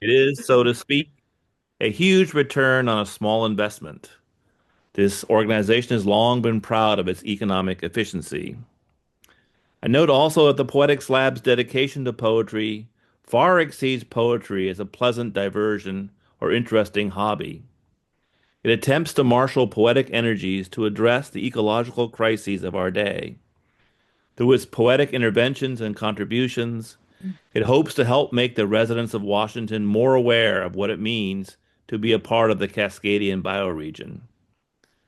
It is, so to speak, a huge return on a small investment. This organization has long been proud of its economic efficiency. I note also that the Poetics Lab's dedication to poetry far exceeds poetry as a pleasant diversion or interesting hobby. It attempts to marshal poetic energies to address the ecological crises of our day. Through its poetic interventions and contributions, it hopes to help make the residents of Washington more aware of what it means to be a part of the Cascadian bioregion.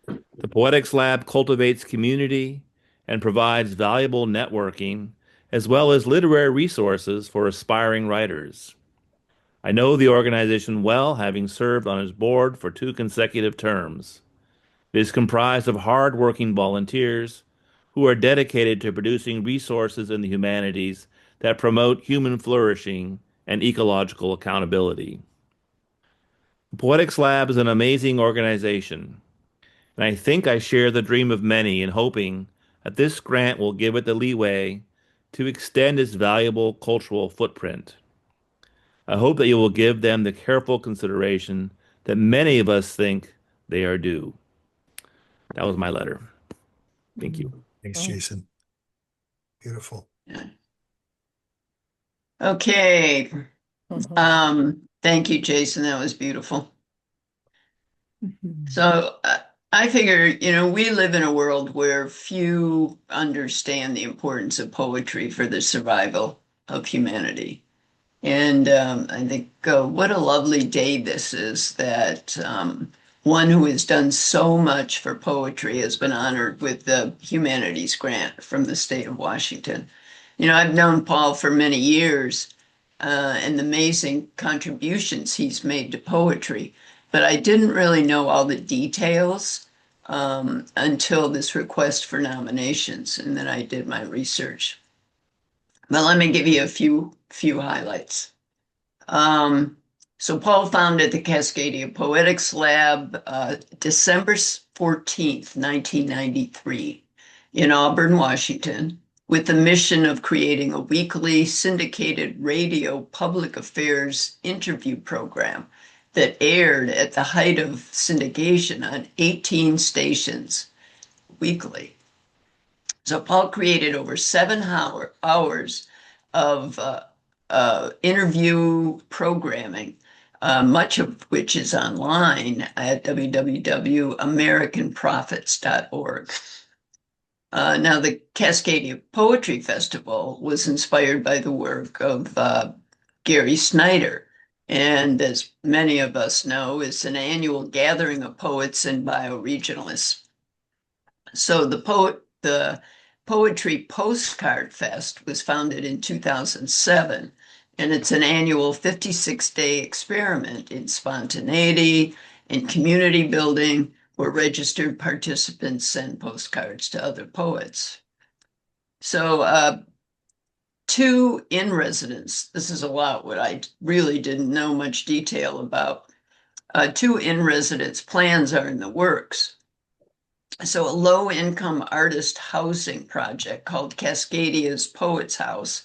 The Poetics Lab cultivates community and provides valuable networking as well as literary resources for aspiring writers. I know the organization well, having served on its board for 2 consecutive terms. It is comprised of hard-working volunteers who are dedicated to producing resources in the humanities that promote human flourishing and ecological accountability. The Poetics Lab is an amazing organization, and I think I share the dream of many in hoping that this grant will give it the leeway to extend its valuable cultural footprint. I hope that you will give them the careful consideration that many of us think they are due. That was my letter. Thank you. Thanks, Oh, Jason. Beautiful. Okay. uh-huh. Thank you, Jason. That was beautiful. Mhm. So I figure, we live in a world where few understand the importance of poetry for the survival of humanity. And I think what a lovely day this is that one who has done so much for poetry has been honored with the Humanities grant from the state of Washington. I've known Paul for many years and the amazing contributions he's made to poetry, but I didn't really know all the details until this request for nominations, and then I did my research. But let me give you a few highlights. Um, so Paul founded the Cascadia Poetics Lab December 14th, 1993, in Auburn, Washington, with the mission of creating a weekly syndicated radio public affairs interview program that aired at the height of syndication on 18 stations weekly. So Paul created over hours of interview programming, much of which is online at www.americanprophets.org. Now, the Cascadia Poetry Festival was inspired by the work of Gary Snyder. And as many of us know, it's an annual gathering of poets and bioregionalists. So the Poetry Postcard Fest was founded in 2007, and it's an annual 56-day experiment in spontaneity and community building where registered participants send postcards to other poets. So two in residence, this is a lot what I really didn't know much detail about. Two in residence plans are in the works. So a low-income artist housing project called Cascadia's Poets House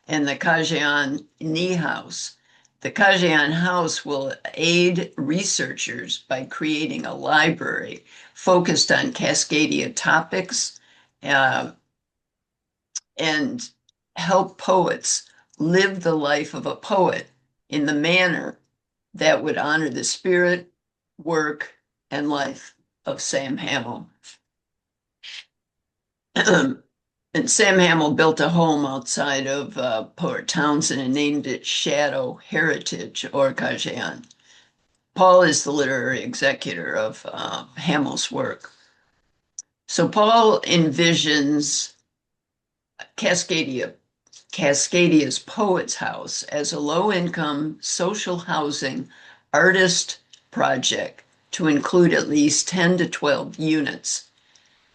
and the Kajian Ni House. The Kajian House will aid researchers by creating a library focused on Cascadia topics uh, and help poets live the life of a poet in the manner that would honor the spirit, work, and life of Sam Hamill. And Sam Hamill built a home outside of Port Townsend and named it Shadow Heritage or Kajian. Paul is the literary executor of Hamill's work. So Paul envisions Cascadia, Cascadia's Poets House as a low-income social housing artist project to include at least 10 to 12 units,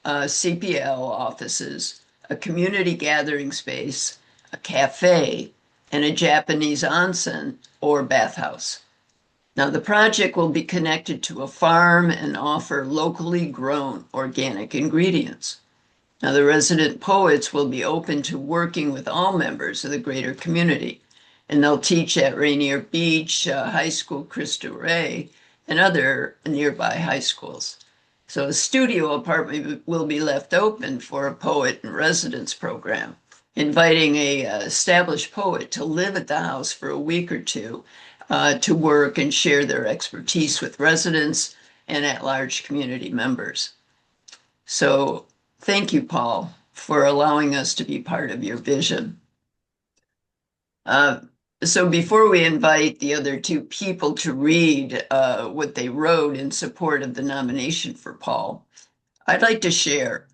CPL offices, a community gathering space, a cafe, and a Japanese onsen or bathhouse. Now, the project will be connected to a farm and offer locally grown organic ingredients. Now, the resident poets will be open to working with all members of the greater community, and they'll teach at Rainier Beach High School, Cristo Rey, and other nearby high schools. So a studio apartment will be left open for a poet in residence program, inviting a established poet to live at the house for a week or two to work and share their expertise with residents and at-large community members. So thank you, Paul, for allowing us to be part of your vision. So before we invite the other two people to read what they wrote in support of the nomination for Paul, I'd like to share,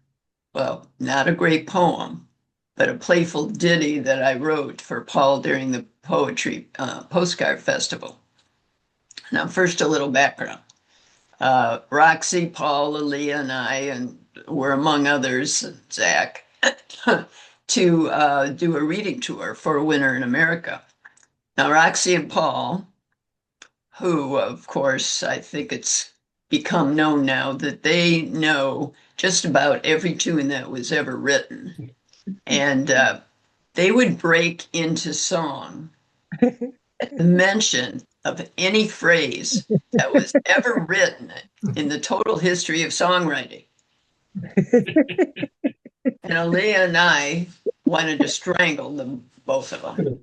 well, not a great poem, but a playful ditty that I wrote for Paul during the Poetry Postcard Festival. Now, first, a little background. Roxy, Paul, Aaliyah, and I, and were among others, Zach, to do a reading tour for a Winter in America. Now, Roxy and Paul, who, of course, I think it's become known now that they know just about every tune that was ever written. And they would break into song at the mention of any phrase that was ever written in the total history of songwriting. And Aaliyah and I wanted to strangle them, both of them.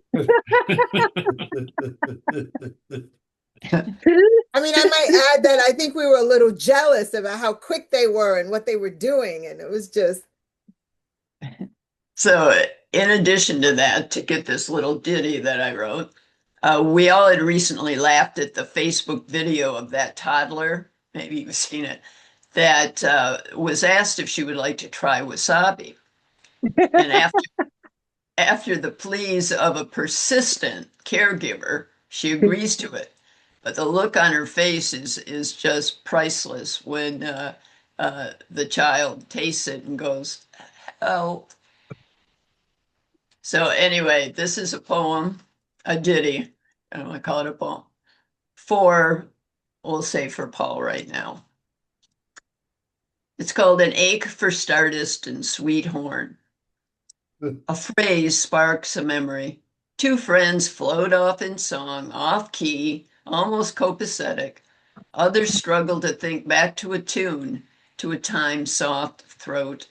I mean, I might add that I think we were a little jealous about how quick they were and what they were doing. And it was just. So, in addition to that, to get this little ditty that I wrote, we all had recently laughed at the Facebook video of that toddler, maybe you've seen it, that was asked if she would like to try wasabi. And after the pleas of a persistent caregiver, she agrees to it. But the look on her face is just priceless when the child tastes it and goes, "Help." So anyway, this is a poem, a ditty. I don't want to call it a poem. For, we'll say for Paul right now. It's called An Ache for Stardust and Sweet Horn. A phrase sparks a memory. Two friends float off in song, off key, almost copacetic. Others struggle to think back to a tune, to a time soft throat.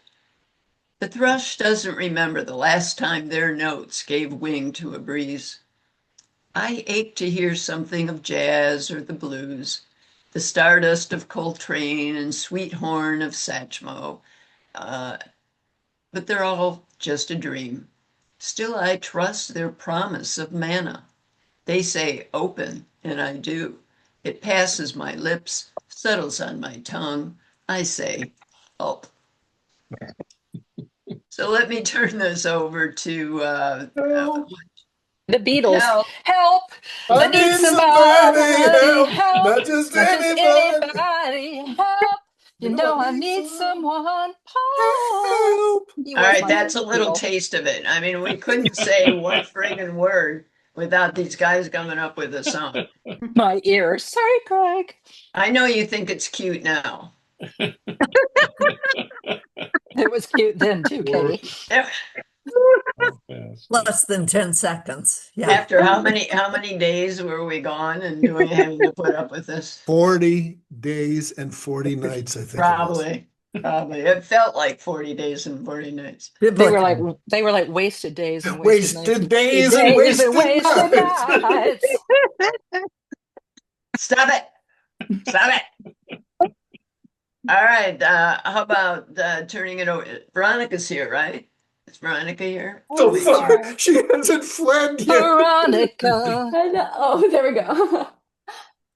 The thrush doesn't remember the last time their notes gave wing to a breeze. I ache to hear something of jazz or the blues, the stardust of Coltrane and sweet horn of Satchmo, but they're all just a dream. Still, I trust their promise of manna. They say open, and I do. It passes my lips, settles on my tongue. I say, help. So let me turn this over to The Beatles. Help. Help! I I need need somebody somebody. help, Help! not just Not just anybody. anybody. Help! You know I need someone. Paul. Help. He All was right, my that's a little hero. taste of it. I mean, we couldn't say one friggin' word without these guys coming up with a song. My ear. Sorry, Greg. I know you think it's cute now. It was cute then too, Katie. Less than 10 seconds. Yeah. After how many days were we gone and doing having to put up with this? 40 days and 40 nights, I think it was. Probably. It felt like 40 days and 40 nights. They were like wasted days and wasted nights. Wasted days and Days wasted and wasted nights. nights. Stop it. Stop it. All right. How about turning it over? Veronica's here, right? Is Veronica here? So far, she hasn't fled yet. Veronica. I know. Oh, there we go.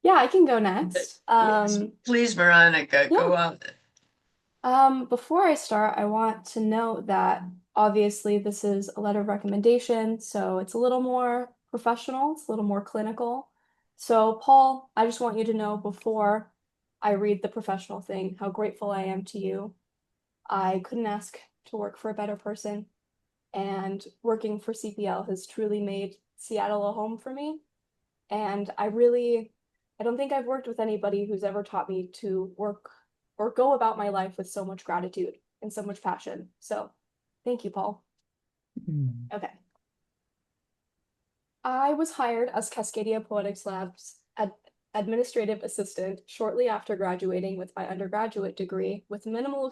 Yeah, I can go next. Yes. Please, Veronica, go on. Before I start, I want to note that obviously this is a letter of recommendation, so it's a little more professional, it's a little more clinical. So, Paul, I just want you to know before I read the professional thing how grateful I am to you. I couldn't ask to work for a better person, and working for CPL has truly made Seattle a home for me. And I don't think I've worked with anybody who's ever taught me to work or go about my life with so much gratitude and so much passion. So thank you, Paul. Okay. I was hired as Cascadia Poetics Lab's administrative assistant shortly after graduating with my undergraduate degree with minimal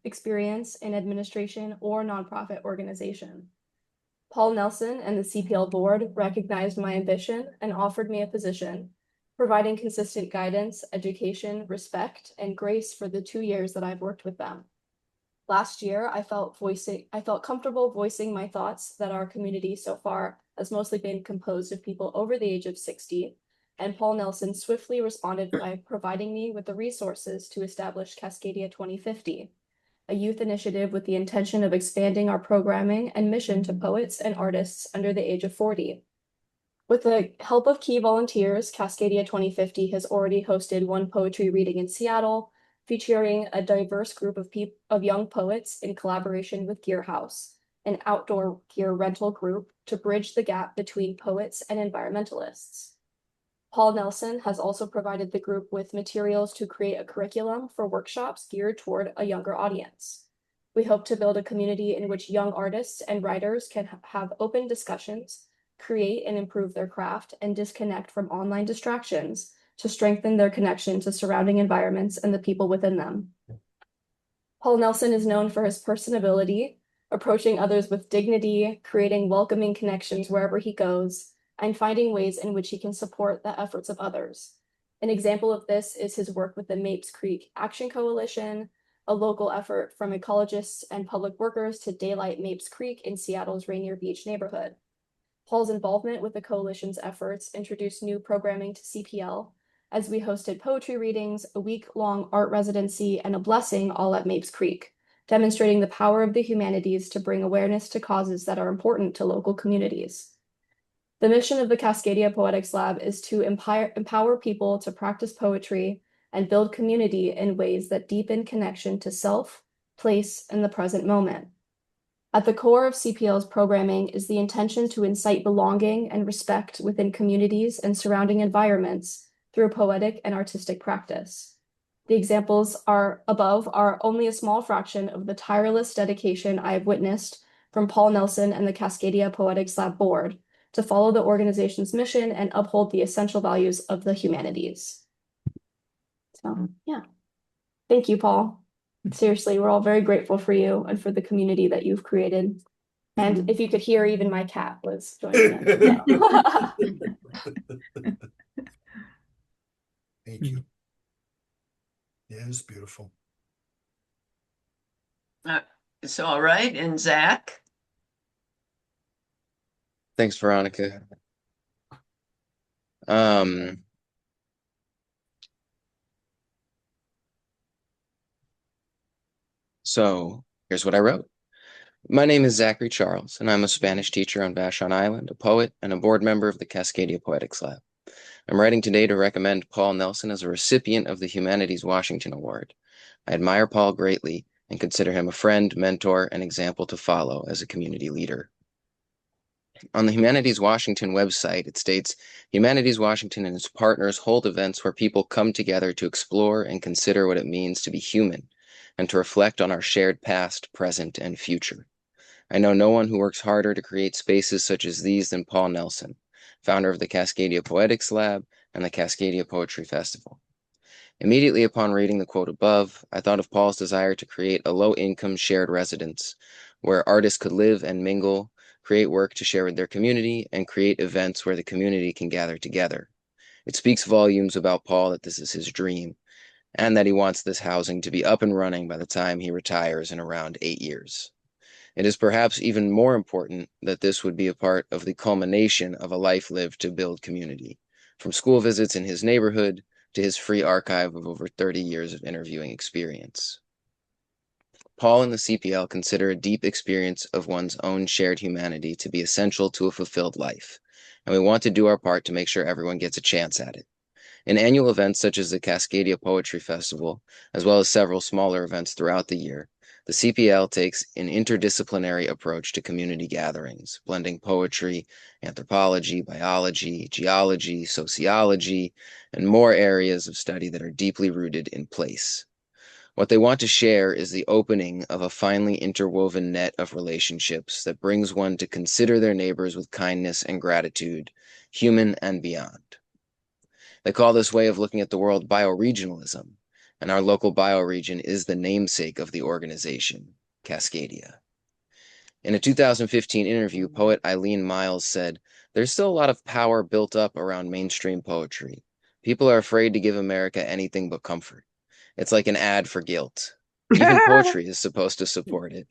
experience in administration or nonprofit organization. Paul Nelson and the CPL board recognized my ambition and offered me a position, providing consistent guidance, education, respect, and grace for the 2 years that I've worked with them. Last year, I felt comfortable voicing my thoughts that our community so far has mostly been composed of people over the age of 60, and Paul Nelson swiftly responded by providing me with the resources to establish Cascadia 2050, a youth initiative with the intention of expanding our programming and mission to poets and artists under the age of 40. With the help of key volunteers, Cascadia 2050 has already hosted one poetry reading in Seattle, featuring a diverse group of young poets in collaboration with Gear House, an outdoor gear rental group to bridge the gap between poets and environmentalists. Paul Nelson has also provided the group with materials to create a curriculum for workshops geared toward a younger audience. We hope to build a community in which young artists and writers can have open discussions, create and improve their craft, and disconnect from online distractions to strengthen their connection to surrounding environments and the people within them. Paul Nelson is known for his personability, approaching others with dignity, creating welcoming connections wherever he goes, and finding ways in which he can support the efforts of others. An example of this is his work with the Mapes Creek Action Coalition, a local effort from ecologists and public workers to daylight Mapes Creek in Seattle's Rainier Beach neighborhood. Paul's involvement with the coalition's efforts introduced new programming to CPL, as we hosted poetry readings, a week-long art residency, and a blessing all at Mapes Creek, demonstrating the power of the humanities to bring awareness to causes that are important to local communities. The mission of the Cascadia Poetics Lab is to empower people to practice poetry and build community in ways that deepen connection to self, place, and the present moment. At the core of CPL's programming is the intention to incite belonging and respect within communities and surrounding environments through poetic and artistic practice. The examples above are only a small fraction of the tireless dedication I have witnessed from Paul Nelson and the Cascadia Poetics Lab board to follow the organization's mission and uphold the essential values of the humanities. So, yeah. Thank you, Paul. Seriously, we're all very grateful for you and for the community that you've created. And if you could hear, even my cat was joining in. Thank you. Yeah, it's beautiful. So, all right, and Zach? Thanks, Veronica. So here's what I wrote. My name is Zachary Charles, and I'm a Spanish teacher on Vashon Island, a poet, and a board member of the Cascadia Poetics Lab. I'm writing today to recommend Paul Nelson as a recipient of the Humanities Washington Award. I admire Paul greatly and consider him a friend, mentor, and example to follow as a community leader. On the Humanities Washington website, it states, Humanities Washington and its partners hold events where people come together to explore and consider what it means to be human and to reflect on our shared past, present, and future. I know no one who works harder to create spaces such as these than Paul Nelson, founder of the Cascadia Poetics Lab and the Cascadia Poetry Festival. Immediately upon reading the quote above, I thought of Paul's desire to create a low-income shared residence where artists could live and mingle, create work to share with their community, and create events where the community can gather together. It speaks volumes about Paul that this is his dream, and that he wants this housing to be up and running by the time he retires in around 8 years. It is perhaps even more important that this would be a part of the culmination of a life lived to build community, from school visits in his neighborhood to his free archive of over 30 years of interviewing experience. Paul and the CPL consider a deep experience of one's own shared humanity to be essential to a fulfilled life, and we want to do our part to make sure everyone gets a chance at it. In annual events such as the Cascadia Poetry Festival, as well as several smaller events throughout the year, the CPL takes an interdisciplinary approach to community gatherings, blending poetry, anthropology, biology, geology, sociology, and more areas of study that are deeply rooted in place. What they want to share is the opening of a finely interwoven net of relationships that brings one to consider their neighbors with kindness and gratitude, human and beyond. They call this way of looking at the world bioregionalism, and our local bioregion is the namesake of the organization, Cascadia. In a 2015 interview, poet Eileen Miles said, "There's still a lot of power built up around mainstream poetry. People are afraid to give America anything but comfort. It's like an ad for guilt. Even poetry is supposed to support it."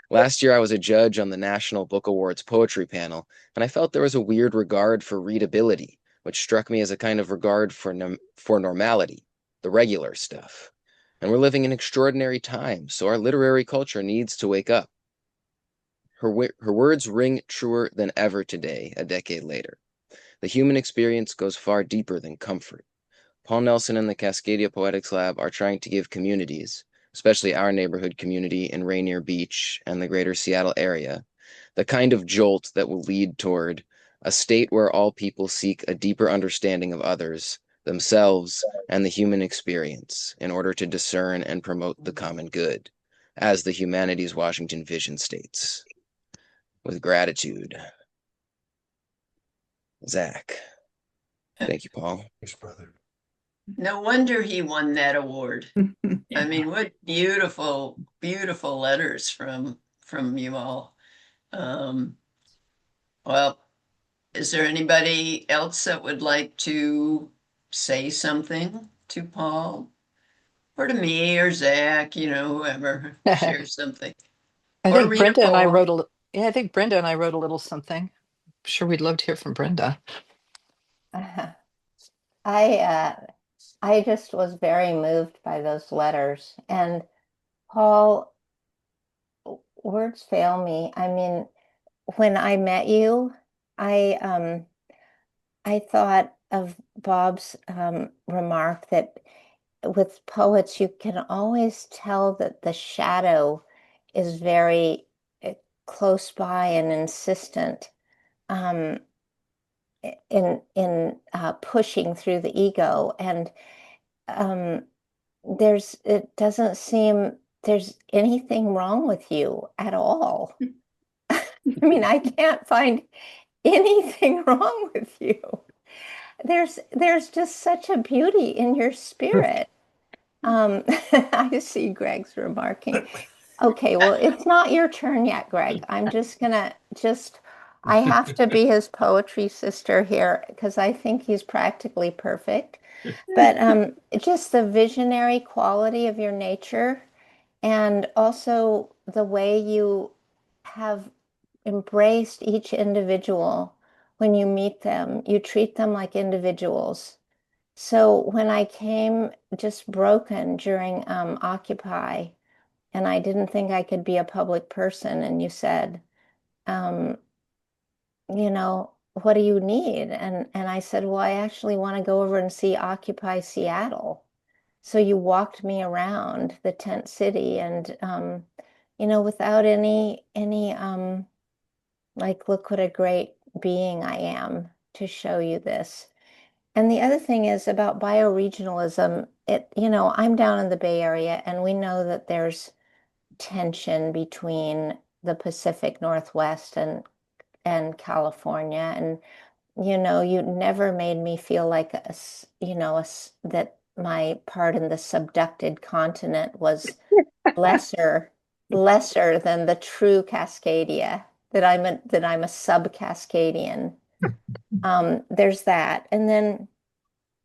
Last year, I was a judge on the National Book Awards poetry panel, and I felt there was a weird regard for readability, which struck me as a kind of regard for normality, the regular stuff. And we're living in extraordinary times, so our literary culture needs to wake up. Her words ring truer than ever today, a decade later. The human experience goes far deeper than comfort. Paul Nelson and the Cascadia Poetics Lab are trying to give communities, especially our neighborhood community in Rainier Beach and the greater Seattle area, the kind of jolt that will lead toward a state where all people seek a deeper understanding of others, themselves, and the human experience in order to discern and promote the common good, as the Humanities Washington vision states. With gratitude, Zach. Thank you, Paul. Thanks, brother. No wonder he won that award. I mean, what beautiful, beautiful letters from you all. Well, is there anybody else that would like to say something to Paul? Or to me or Zach, whoever, share something. I Or think read a Brenda and I poem. wrote I think Brenda and I wrote a little something. I'm sure we'd love to hear from Brenda. I just was very moved by those letters. And Paul, words fail me. I mean, when I met you, I I thought of Bob's remark that with poets, you can always tell that the shadow is very close by and insistent um, in pushing through the ego. And um, it doesn't seem there's anything wrong with you at all. I mean, I can't find anything wrong with you. There's just such a beauty in your spirit. I see Greg's remarking. Okay, well, it's not your turn yet, Greg. I'm just gonna I have to be his poetry sister here because I think he's practically perfect. But just the visionary quality of your nature and also the way you have embraced each individual when you meet them. You treat them like individuals. So when I came just broken during Occupy, and I didn't think I could be a public person, and you said, um, what do you need? And I said, well, I actually want to go over and see Occupy Seattle. So you walked me around the tent city and without any like, look what a great being I am to show you this. And the other thing is about bioregionalism. I'm down in the Bay Area, and we know that there's tension between the Pacific Northwest and California. And you never made me feel like that my part in the subducted continent was lesser than the true Cascadia, that I'm a sub-Cascadian. There's that. And then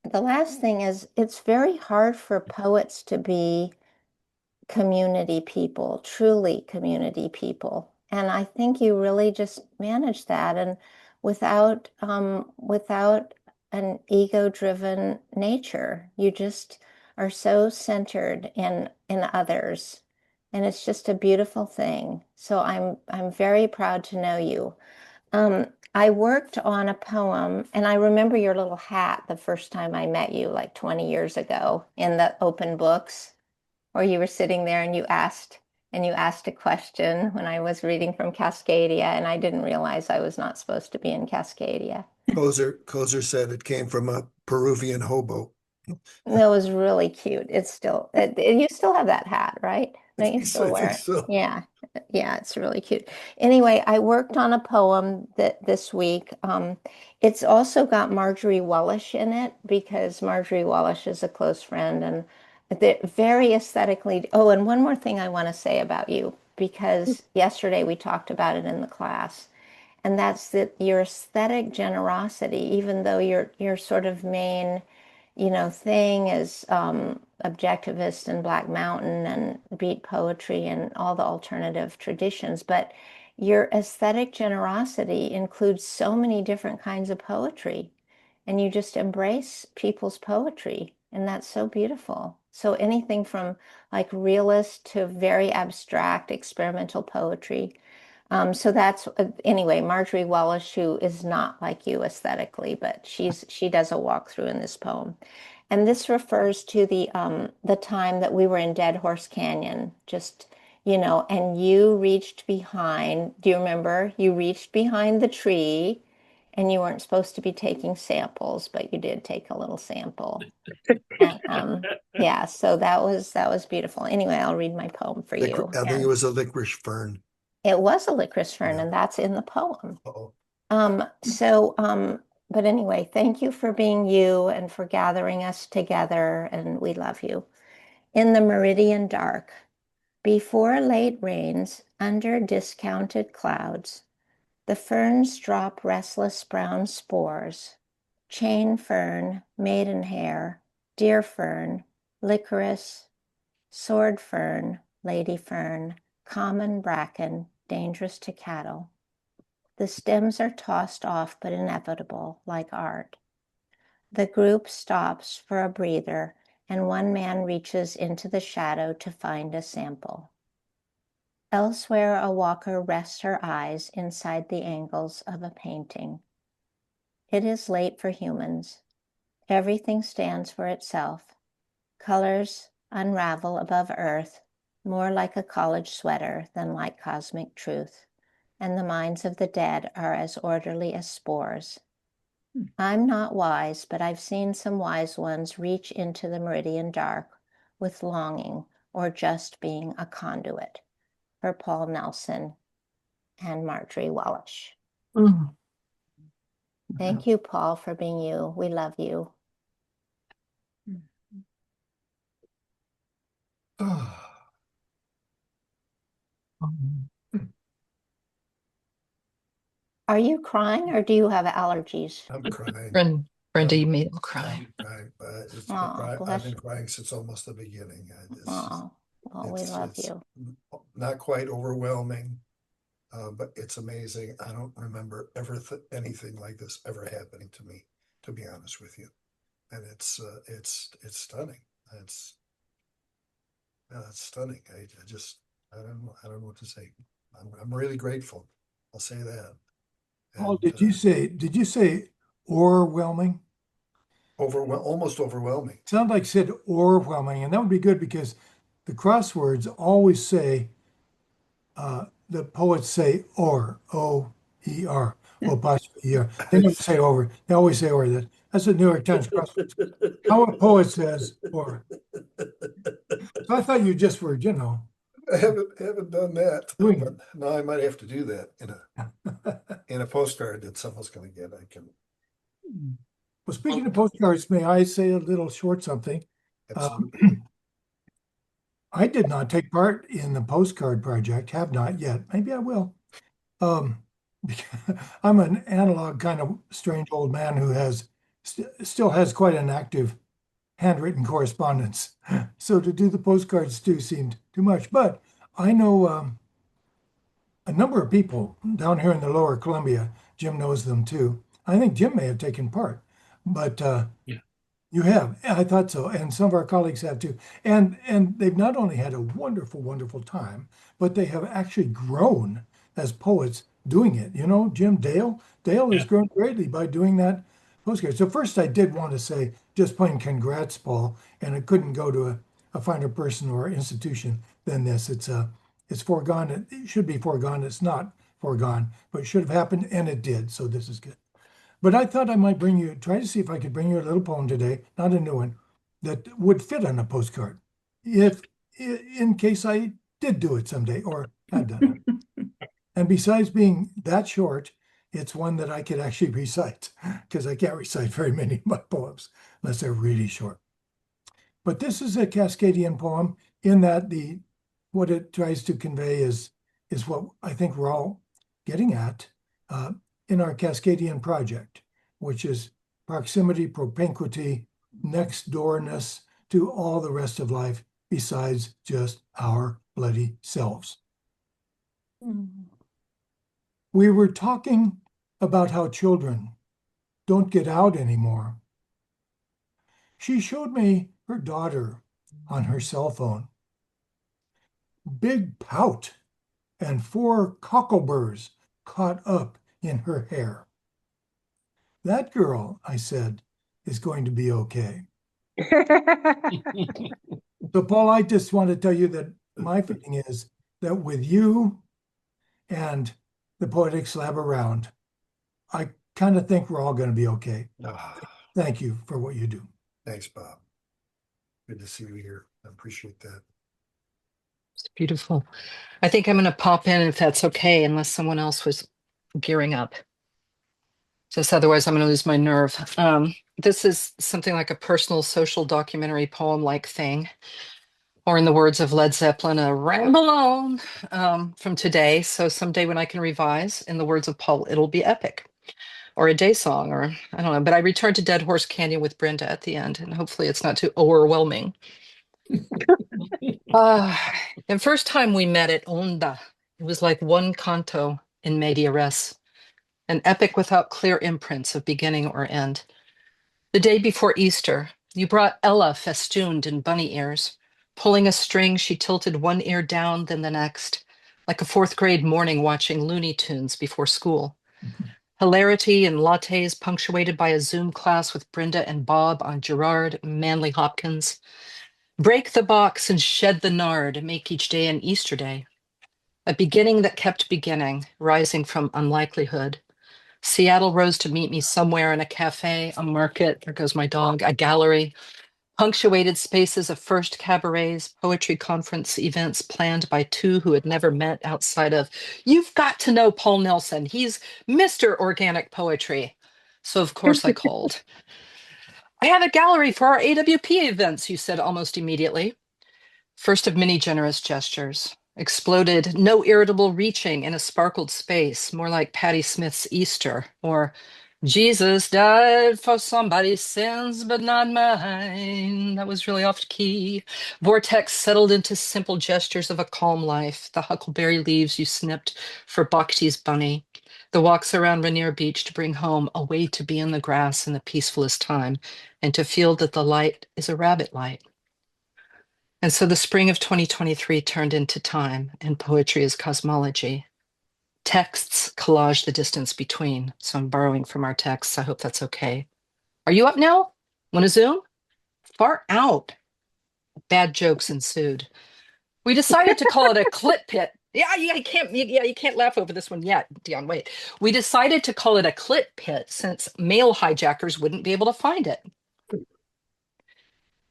the last thing is it's very hard for poets to be community people, truly community people. And I think you really just manage that and without an ego-driven nature. You just are so centered in others. And it's just a beautiful thing. So I'm very proud to know you. I worked on a poem, and I remember your little hat the first time I met you, like 20 years ago, in the open books, or you were sitting there and you asked a question when I was reading from Cascadia, and I didn't realize I was not supposed to be in Cascadia. Kozer said it came from a Peruvian hobo. That was really cute. It's still, you still have that hat, right? I Don't you think so. still I wear think it? so. Yeah. Yeah, it's really cute. Anyway, I worked on a poem that this week. It's also got Marjorie Wallish in it because Marjorie Wallish is a close friend and they're very aesthetically. Oh, and one more thing I want to say about you, because yesterday we talked about it in the class, and that's that your aesthetic generosity, even though your sort of main thing is objectivist and Black Mountain and beat poetry and all the alternative traditions, but your aesthetic generosity includes so many different kinds of poetry, and you just embrace people's poetry, and that's so beautiful. So anything from like realist to very abstract experimental poetry. So that's anyway, Marjorie Wallace, who is not like you aesthetically, but she does a walkthrough in this poem. And this refers to the time that we were in Dead Horse Canyon, just, and you reached behind, do you remember? You reached behind the tree and you weren't supposed to be taking samples, but you did take a little sample. And yeah, so that was beautiful. Anyway, I'll read my poem for you. I think it And was a licorice fern. it was a licorice fern, Yeah. and that's in the poem. Uh-oh. But anyway, thank you for being you and for gathering us together, and we love you. In the meridian dark, before late rains, under discounted clouds, the ferns drop restless brown spores. Chain fern, maidenhair, deer fern, licorice, sword fern, lady fern, common bracken, dangerous to cattle. The stems are tossed off but inevitable, like art. The group stops for a breather, and one man reaches into the shadow to find a sample. Elsewhere, a walker rests her eyes inside the angles of a painting. It is late for humans. Everything stands for itself. Colors unravel above earth, more like a college sweater than like cosmic truth, and the minds of the dead are as orderly as spores. I'm not wise, but I've seen some wise ones reach into the meridian dark with longing or just being a conduit. For Paul Nelson and Marjorie Wallish. Mm. Thank you, Paul, for being you. We love you. Are you crying or do you have allergies? I'm crying. Brenda, you made him cry. I'm crying. Oh, I've bless been you. crying since almost the beginning. Oh, well, we love It's you. not quite overwhelming, but it's amazing. I don't remember anything like this ever happening to me, to be honest with you. And it's stunning. It's it's stunning. I don't know what to say. I'm really grateful. I'll say that. Oh, And did you say overwhelming? almost overwhelming. Sound like said overwhelming, and that would be good because the crosswords always say the poets say O-E-R, or apostrophe E-R. They never say over. They always say over. That's a New York Times crossword. How a poet says or. So I thought you just were, I haven't done that, doing but now I might have to do that in a postcard that someone's going to get. I can Well, speaking of postcards, may I say a little short something? absolutely. I did not take part in the postcard project, have not yet. Maybe I will. Um, I'm an analog kind of strange old man who still has quite an active handwritten correspondence. So to do the postcards too seemed too much. But I know a number of people down here in the Lower Columbia. Jim knows them too. I think Jim may have taken part, but Yeah. you have. I thought so, and some of our colleagues have too. And they've not only had a wonderful, wonderful time, but they have actually grown as poets doing it. You know, Jim Dale has Yeah. grown greatly by doing that postcard. So first, I did want to say just plain congrats, Paul, and it couldn't go to a finer person or institution than this. It's foregone. It should be foregone. It's not foregone, but it should have happened, and it did. So this is good. But I thought I might try to see if I could bring you a little poem today, not a new one, that would fit on a postcard if in case I did do it someday or had done it. And besides being that short, it's one that I could actually recite because I can't recite very many of my poems unless they're really short. But this is a Cascadian poem in that what it tries to convey is what I think we're all getting at in our Cascadian project, which is proximity, propinquity, next doorness to all the rest of life besides just our bloody selves. We were talking about how children don't get out anymore. She showed me her daughter on her cell phone. Big pout and 4 cockleburs caught up in her hair. That girl, I said, is going to be okay. So, Paul, I just want to tell you that my feeling is that with you and the Poetics Lab around, I kind of think we're all going to be okay. Thank you for what you do. Thanks, Bob. Good to see you here. I appreciate that. It's beautiful. I think I'm going to pop in if that's okay, unless someone else was gearing up. Just otherwise, I'm going to lose my nerve. This is something like a personal social documentary poem-like thing, or in the words of Led Zeppelin, a ramble on from today. So someday when I can revise, in the words of Paul, it'll be epic, or a day song, or I don't know. But I return to Dead Horse Canyon with Brenda at the end, and hopefully it's not too overwhelming. The first time we met at Onda, it was like one canto in media res, an epic without clear imprints of beginning or end. The day before Easter, you brought Ella festooned in bunny ears. Pulling a string, she tilted one ear down, then the next, like a fourth grade morning watching Looney Tunes before school. Hilarity and lattes punctuated by a Zoom class with Brenda and Bob on Gerard Manley Hopkins. Break the box and shed the nard, make each day an Easter day. A beginning that kept beginning, rising from unlikelihood. Seattle rose to meet me somewhere in a cafe, a market, there goes my dog, a gallery, punctuated spaces of first cabarets, poetry conference events planned by two who had never met outside of, you've got to know Paul Nelson. He's Mr. Organic Poetry. So of course I called. I have a gallery for our AWP events, you said almost immediately. First of many generous gestures. Exploded, no irritable reaching in a sparkled space, more like Patti Smith's Easter, or Jesus died for somebody's sins, but not mine. That was really off key. Vortex settled into simple gestures of a calm life. The huckleberry leaves you snipped for Bhakti's bunny. The walks around Rainier Beach to bring home a way to be in the grass in the peacefulest time and to feel that the light is a rabbit light. And so the spring of 2023 turned into time, and poetry is cosmology. Texts collage the distance between. So I'm borrowing from our texts. I hope that's okay. Are you up now? Want to Zoom? Far out. Bad jokes ensued. We decided to call it a clit pit. You can't laugh over this one yet, Dion. Wait. We decided to call it a clit pit since male hijackers wouldn't be able to find it.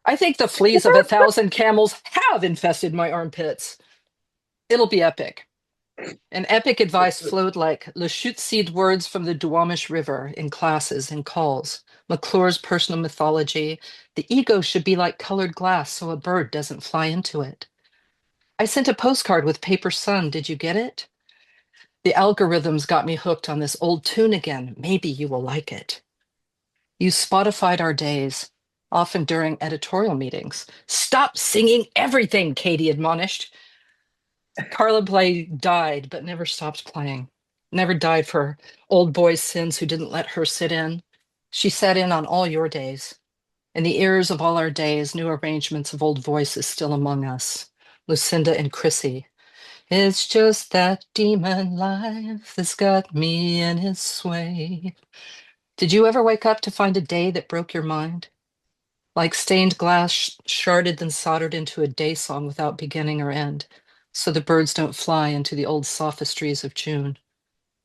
I think the fleas of 1,000 camels have infested my armpits. It'll be epic. And epic advice flowed like Laschutzseed words from the Duwamish River in classes and calls. McClure's personal mythology. The ego should be like colored glass so a bird doesn't fly into it. I sent a postcard with paper sun. Did you get it? The algorithms got me hooked on this old tune again. Maybe you will like it. You Spotified our days, often during editorial meetings. Stop singing everything, Katie admonished. Carla Bley died, but never stopped playing. Never died for old boys' sins who didn't let her sit in. She sat in on all your days. In the ears of all our days, new arrangements of old voices still among us. Lucinda and Chrissy. It's just that demon life that's got me in its sway. Did you ever wake up to find a day that broke your mind? Like stained glass sharded then soldered into a day song without beginning or end, so the birds don't fly into the old sophistries of June.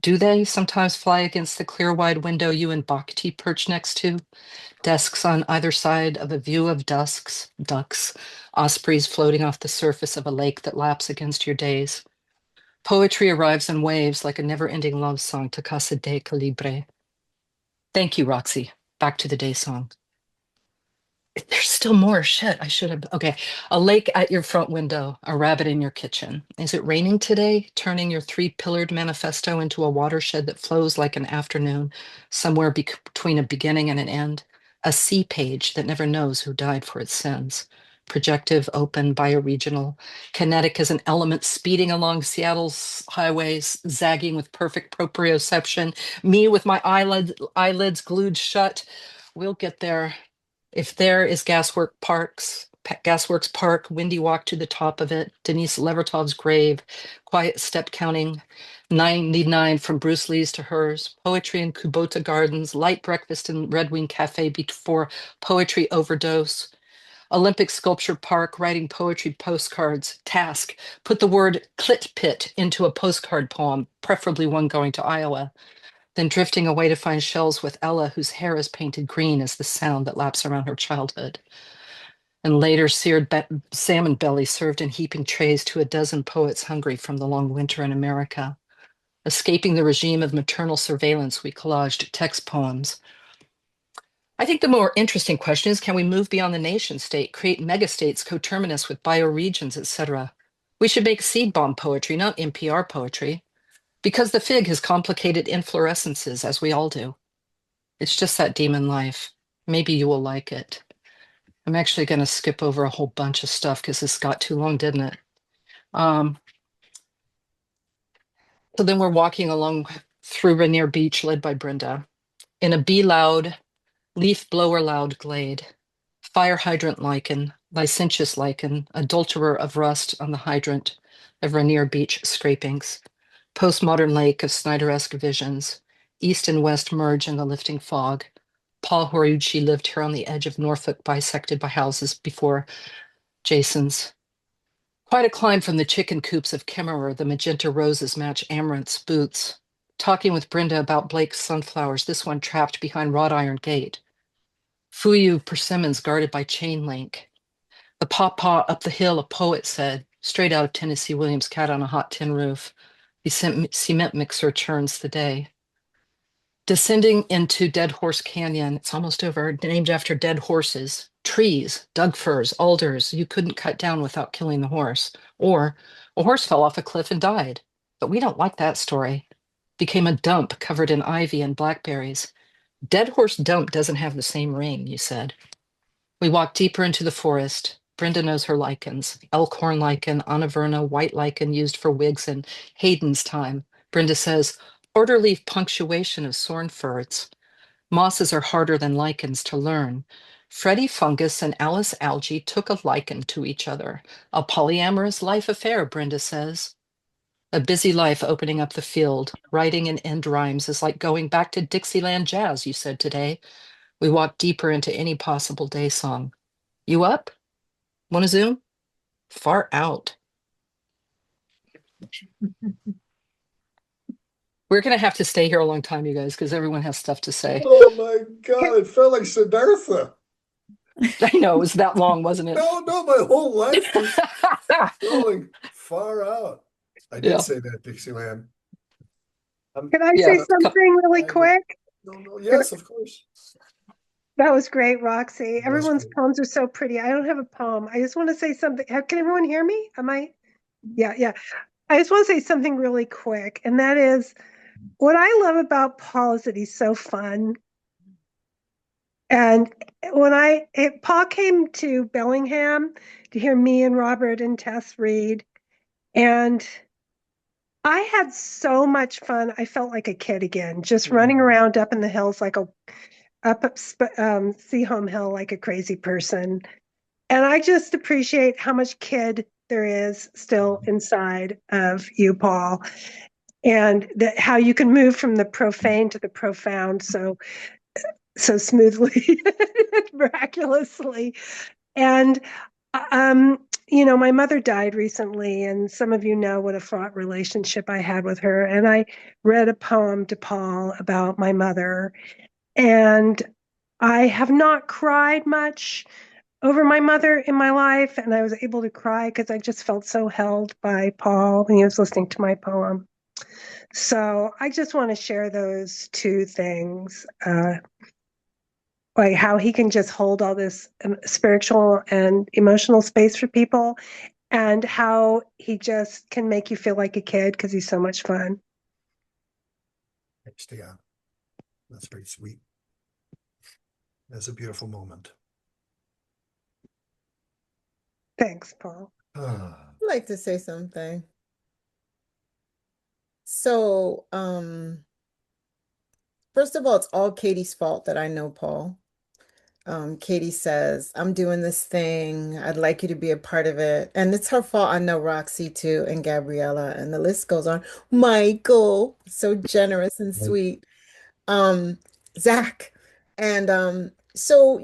Do they sometimes fly against the clear wide window you and Bhakti perch next to? Desks on either side of a view of ducks, ospreys floating off the surface of a lake that laps against your days. Poetry arrives in waves like a never-ending love song to Casa de Calibre. Thank you, Roxy. Back to the day song. There's still more. Shit, I should have. Okay. A lake at your front window, a rabbit in your kitchen. Is it raining today? Turning your three-pillared manifesto into a watershed that flows like an afternoon, somewhere between a beginning and an end. A sea page that never knows who died for its sins. Projective, open, bioregional, kinetic as an element speeding along Seattle's highways, zagging with perfect proprioception. Me with my eyelids glued shut. We'll get there. If there is Gasworks Park, windy walk to the top of it, Denise Levertov's grave, quiet step counting, 99 from Bruce Lee's to hers, poetry in Kubota Gardens, light breakfast in Red Wing Cafe before poetry overdose, Olympic Sculpture Park, writing poetry postcards, task, put the word clit pit into a postcard poem, preferably one going to Iowa. Then drifting away to find shells with Ella, whose hair is painted green as the sound that laps around her childhood. And later seared salmon belly served in heaping trays to a dozen poets hungry from the long winter in America. Escaping the regime of maternal surveillance, we collaged text poems. I think the more interesting question is, can we move beyond the nation state, create megastates coterminous with bioregions, etc.? We should make seed bomb poetry, not NPR poetry. Because the fig has complicated inflorescences, as we all do. It's just that demon life. Maybe you will like it. I'm actually going to skip over a whole bunch of stuff because this got too long, didn't it? So then we're walking along through Rainier Beach, led by Brenda, in a bee loud, leaf blower loud glade. Fire hydrant lichen, licentious lichen, adulterer of rust on the hydrant of Rainier Beach scrapings. Postmodern lake of Snyder-esque visions. East and west merge in the lifting fog. Paul Horiuchi lived here on the edge of Norfolk, bisected by houses before Jason's. Quite a climb from the chicken coops of Kemmerer, the magenta roses match Amaranth's boots. Talking with Brenda about Blake's sunflowers, this one trapped behind wrought iron gate. Fuyu persimmons guarded by chain link. The pawpaw up the hill, a poet said, straight out of Tennessee Williams' Cat on a Hot Tin Roof. The cement mixer churns the day. Descending into Dead Horse Canyon, it's almost over, named after dead horses. Trees, Doug firs, alders you couldn't cut down without killing the horse. Or a horse fell off a cliff and died. But we don't like that story. Became a dump covered in ivy and blackberries. Dead Horse Dump doesn't have the same ring, you said. We walked deeper into the forest. Brenda knows her lichens. Elkhorn lichen, anaverna, white lichen used for wigs in Hayden's time. Brenda says, order-leaf punctuation of sorn ferrets. Mosses are harder than lichens to learn. Freddie Fungus and Alice Algae took a lichen to each other. A polyamorous life affair, Brenda says. A busy life opening up the field. Writing in end rhymes is like going back to Dixieland jazz, you said today. We walked deeper into any possible day song. You up? Want to zoom? Far out. We're going to have to stay here a long time, you guys, because everyone has stuff to say. Oh my God, it felt like Siddhartha. I know, it was that long, wasn't it? No, my whole life was going far out. I did say that, Dixieland. Can I say something really quick? No, yes, of course. That was great, Roxy. Everyone's poems are so pretty. I don't have a poem. I just want to say something. Can everyone hear me? Am I? Yeah. I just want to say something really quick. And that is what I love about Paul is that he's so fun. And when Paul came to Bellingham to hear me and Robert and Tess read, and I had so much fun. I felt like a kid again, just running around up in the hills up Seaholm Hill like a crazy person. And I just appreciate how much kid there is still inside of you, Paul, and how you can move from the profane to the profound so smoothly, miraculously. And my mother died recently, and some of you know what a fraught relationship I had with her. And I read a poem to Paul about my mother, and I have not cried much over my mother in my life. And I was able to cry because I just felt so held by Paul when he was listening to my poem. So I just want to share those two things. Like how he can just hold all this spiritual and emotional space for people, and how he just can make you feel like a kid because he's so much fun. Thanks, Dion. That's very sweet. That's a beautiful moment. Thanks, Paul. Ah, I'd like to say something. So, first of all, it's all Katie's fault that I know Paul. Katie says, I'm doing this thing. I'd like you to be a part of it. And it's her fault. I know Roxy too, and Gabriella, and the list goes on. Michael, so generous and right. sweet. Um, Zach. And so,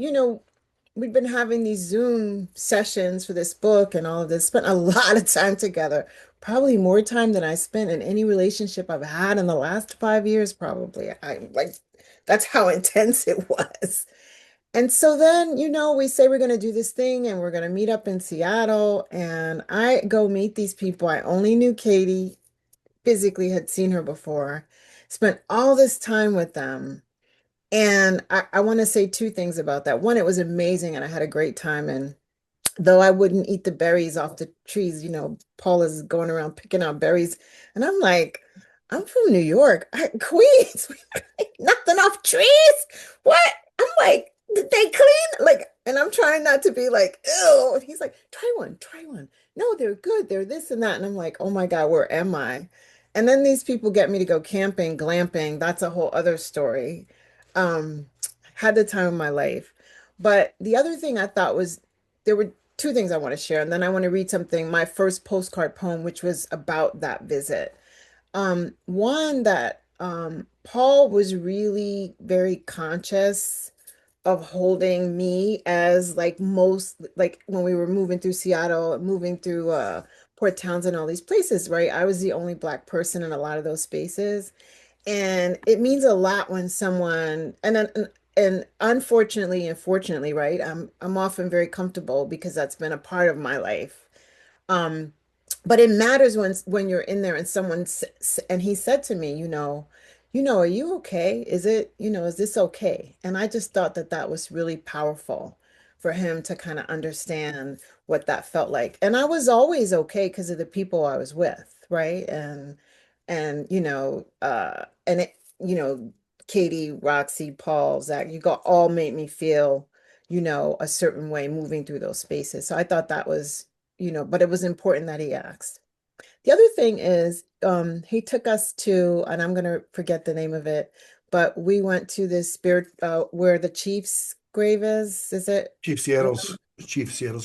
we've been having these Zoom sessions for this book and all of this, spent a lot of time together, probably more time than I spent in any relationship I've had in the last 5 years, probably. I like that's how intense it was. And so then, we say we're going to do this thing and we're going to meet up in Seattle. And I go meet these people. I only knew Katie, physically had seen her before, spent all this time with them. And I want to say two things about that. One, it was amazing and I had a great time. And though I wouldn't eat the berries off the trees, Paul is going around picking out berries. And I'm like, I'm from New York, Queens, nothing off trees. What? I'm like, did they clean? Like, and I'm trying not to be like, ew. And he's like, try one, try one. No, they're good. They're this and that. And I'm like, oh my God, where am I? And then these people get me to go camping, glamping. That's a whole other story. Um, had the time of my life. But the other thing I thought was there were two things I want to share, and then I want to read something, my first postcard poem, which was about that visit. One that Paul was really very conscious of holding me as like most like when we were moving through Seattle, moving through Port Townsend, all these places, right? I was the only Black person in a lot of those spaces. And it means a lot when someone and unfortunately and fortunately, right? I'm often very comfortable because that's been a part of my life. Um, but it matters when you're in there and and he said to me, are you okay? Is this okay? And I just thought that that was really powerful for him to kind of understand what that felt like. And I was always okay because of the people I was with, right? And and it, Katie, Roxy, Paul, Zach, you got all made me feel, a certain way moving through those spaces. So I thought that was, but it was important that he asked. The other thing is, he took us to, and I'm gonna forget the name of it, but we went to this spirit where the Chief's grave is. Is it? Chief Seattle's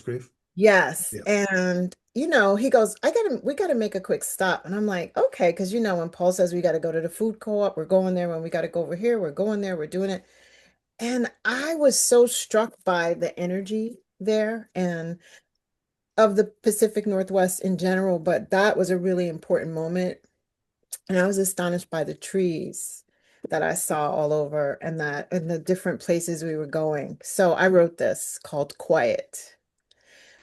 grave. Yes. Yeah. And he goes, we gotta make a quick stop. And I'm like, okay, because when Paul says we gotta go to the food co-op, we're going there. When we gotta go over here, we're going there, we're doing it. And I was so struck by the energy there and of the Pacific Northwest in general, but that was a really important moment. And I was astonished by the trees that I saw all over and the different places we were going. So I wrote this called Quiet.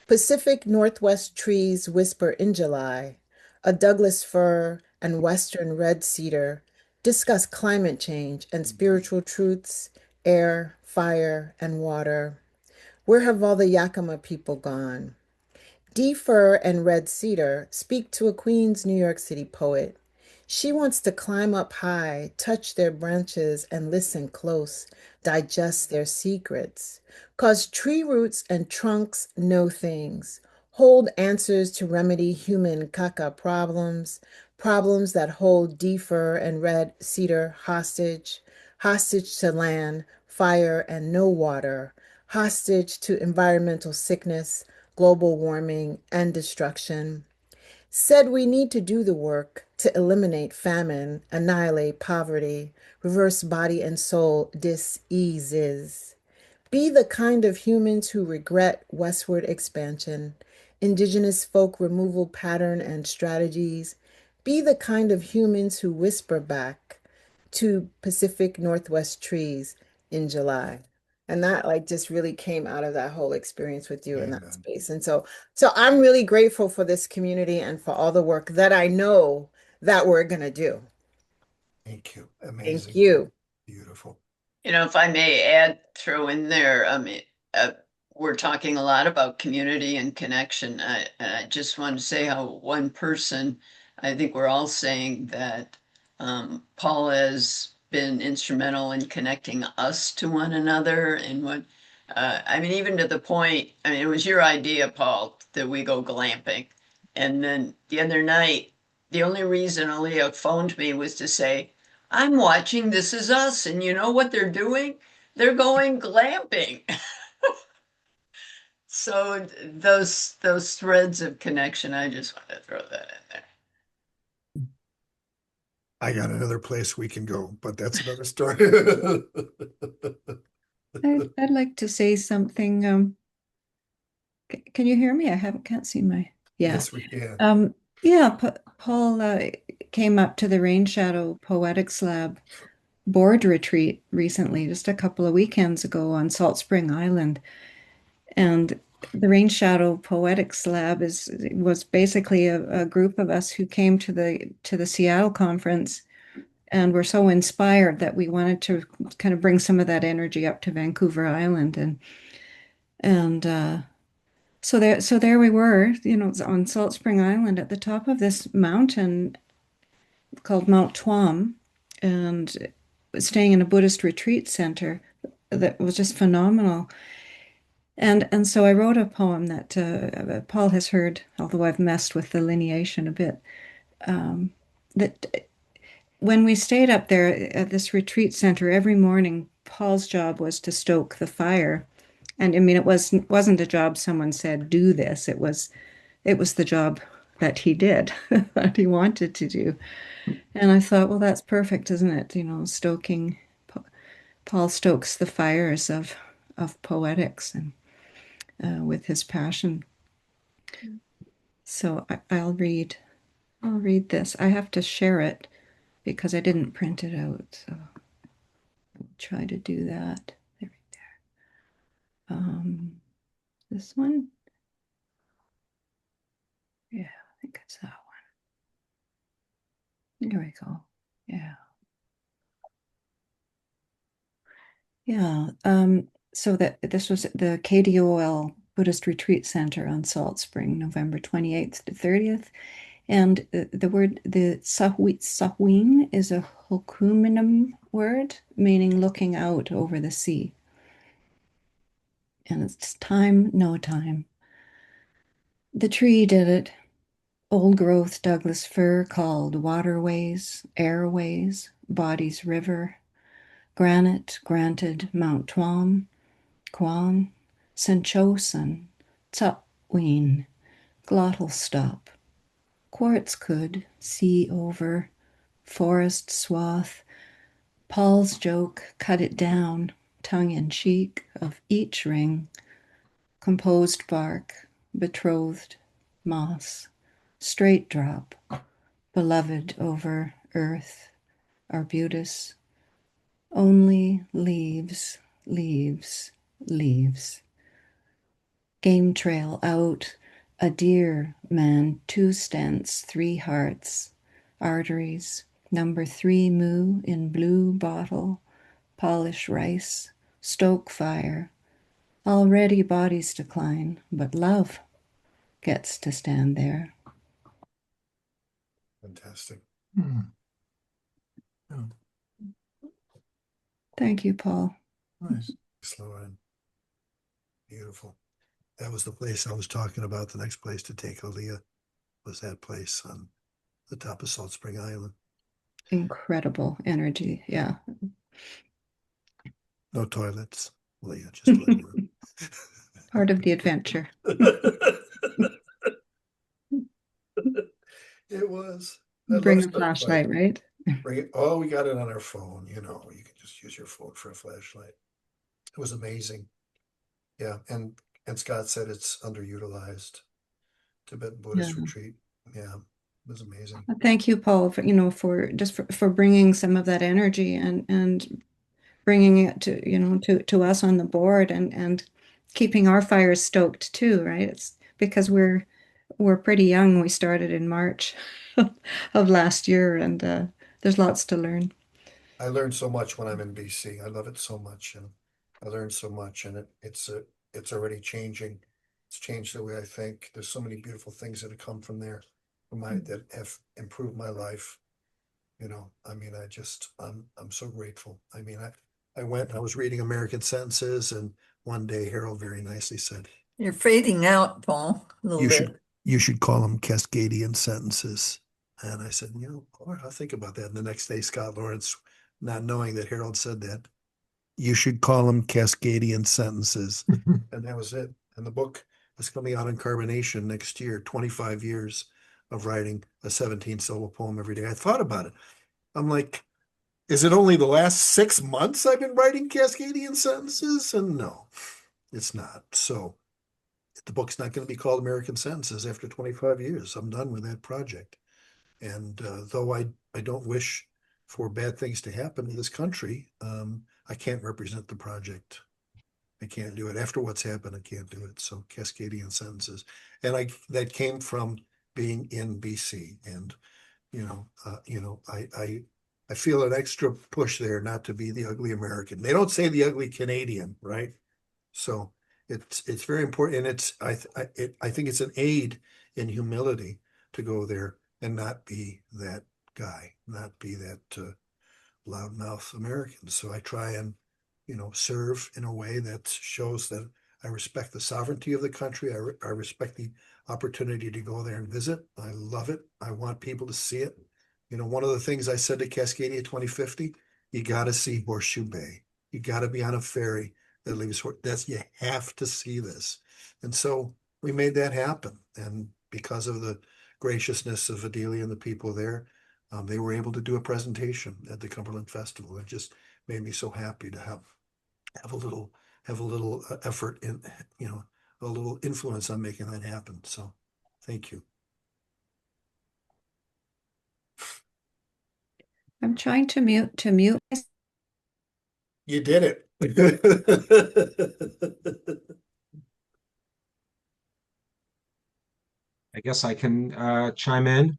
Pacific Northwest trees whisper in July. A Douglas fir and western red cedar discuss climate change and spiritual truths, air, fire, and water. Where have all the Yakima people gone? D. Fir and Red Cedar speak to a Queens, New York City poet. She wants to climb up high, touch their branches, and listen close, digest their secrets. 'Cause tree roots and trunks know things, hold answers to remedy human caca problems, problems that hold D. Fir and Red Cedar hostage, hostage to land, fire, and no water, hostage to environmental sickness, global warming, and destruction, said we need to do the work to eliminate famine, annihilate poverty, reverse body and soul diseases, be the kind of humans who regret westward expansion, indigenous folk removal pattern and strategies. Be the kind of humans who whisper back to Pacific Northwest trees in July. And that like just really came out of that whole experience with you in that Amen. space. And so I'm really grateful for this community and for all the work that I know that we're gonna do. Thank you. Thank Amazing. you. Beautiful. If I may throw in there, uh, we're talking a lot about community and connection. I just want to say how one person, I think we're all saying that Paul has been instrumental in connecting us to one another. And even to the point, it was your idea, Paul, that we go glamping. And then the other night, the only reason Aaliyah phoned me was to say, I'm watching This Is Us, and you know what they're doing? They're going glamping. So those threads of connection, I just want to throw that in there. I got another place we can go, but that's another story. I'd like to say something. Can you hear me? Can't see my, yeah. Yes, we can. Yeah, Paul came up to the Rain Shadow Poetics Lab board retreat recently, just a couple of weekends ago on Salt Spring Island. And the Rain Shadow Poetics Lab was basically a group of us who came to the Seattle conference and were so inspired that we wanted to kind of bring some of that energy up to Vancouver Island. And so there we were, on Salt Spring Island at the top of this mountain called Mount Tuam, and staying in a Buddhist retreat center that was just phenomenal. And so I wrote a poem that Paul has heard, although I've messed with the lineation a bit. That when we stayed up there at this retreat center every morning, Paul's job was to stoke the fire. And it wasn't a job someone said, do this. It was the job that he did, that he wanted to do. And I thought, well, that's perfect, isn't it? Stoking, Paul stokes the fires of poetics and with his passion. So I'll read this. I have to share it because I didn't print it out. So I'll try to do that. There. This one. Yeah, I think it's that one. Here we go. Yeah. Yeah. So this was the KDOL Buddhist Retreat Center on Salt Spring, November 28th to 30th. And the Sahwin is a Hokuminum word meaning looking out over the sea. And it's time, no time. The tree did it. Old growth Douglas fir called waterways, airways, bodies river, granite granted Mount Tuam, Quan, Senchosan, Tsapween, glottal stop, quartz could, sea over, forest swath, Paul's joke cut it down, tongue in cheek, of each ring, composed bark, betrothed, moss, straight drop, beloved over earth, arbutus, only leaves, leaves, leaves. Game trail out, a deer man, 2 stents, 3 hearts, arteries, number 3 moo in blue bottle, polish rice, stoke fire. Already bodies decline, but love gets to stand there. Fantastic. Yeah, Thank you, Paul. nice. Slow in. Beautiful. That was the place I was talking about. The next place to take Aaliyah was that place on the top of Salt Spring Island. Incredible energy. Yeah. No toilets. Aaliyah, just to let you know. Part of the adventure. It was. Bring a flashlight, right? Bring it. Oh, we got it on our phone. You can just use your phone for a flashlight. It was amazing. Yeah, and Scott said it's underutilized. Tibetan Yeah. Buddhist retreat. Yeah, it was amazing. Thank you, Paul, for for just for bringing some of that energy and bringing it to to us on the board and keeping our fires stoked too, right? It's because we're pretty young. We started in March of last year, and there's lots to learn. I learned so much when I'm in BC. I love it so much, and I learned so much, and it's already changing. It's changed the way I think. There's so many beautiful things that have come from there, that have improved my life. I mean, I'm so grateful. I mean, I went and I was reading American Sentences, and one day Harold very nicely said, You're fading out, Paul, a little "You bit. should call them Cascadian sentences." And I said, I'll think about that. And the next day, Scott Lawrence, not knowing that Harold said that, you should call them Cascadian sentences. And that was it. And the book is coming out in carbonation next year, 25 years of writing a 17 syllable poem every day. I thought about it. I'm like, is it only the last 6 months I've been writing Cascadian sentences? And no, it's not. So the book's not going to be called American Sentences after 25 years. I'm done with that project. And though I don't wish for bad things to happen in this country, I can't represent the project. I can't do it. After what's happened, I can't do it. So Cascadian sentences. And that came from being in BC. And, I feel an extra push there not to be the ugly American. They don't say the ugly Canadian, right? So it's very important. And I think it's an aid in humility to go there and not be that guy, not be that loudmouth American. So I try and, serve in a way that shows that I respect the sovereignty of the country. I respect the opportunity to go there and visit. I love it. I want people to see it. One of the things I said to Cascadia 2050, you got to see Horseshoe Bay. You got to be on a ferry that leaves. You have to see this. And so we made that happen. And because of the graciousness of Adelia and the people there, they were able to do a presentation at the Cumberland Festival. It just made me so happy to have a little effort in, a little influence on making that happen. So thank you. I'm trying to mute. You did it. I guess I can chime in.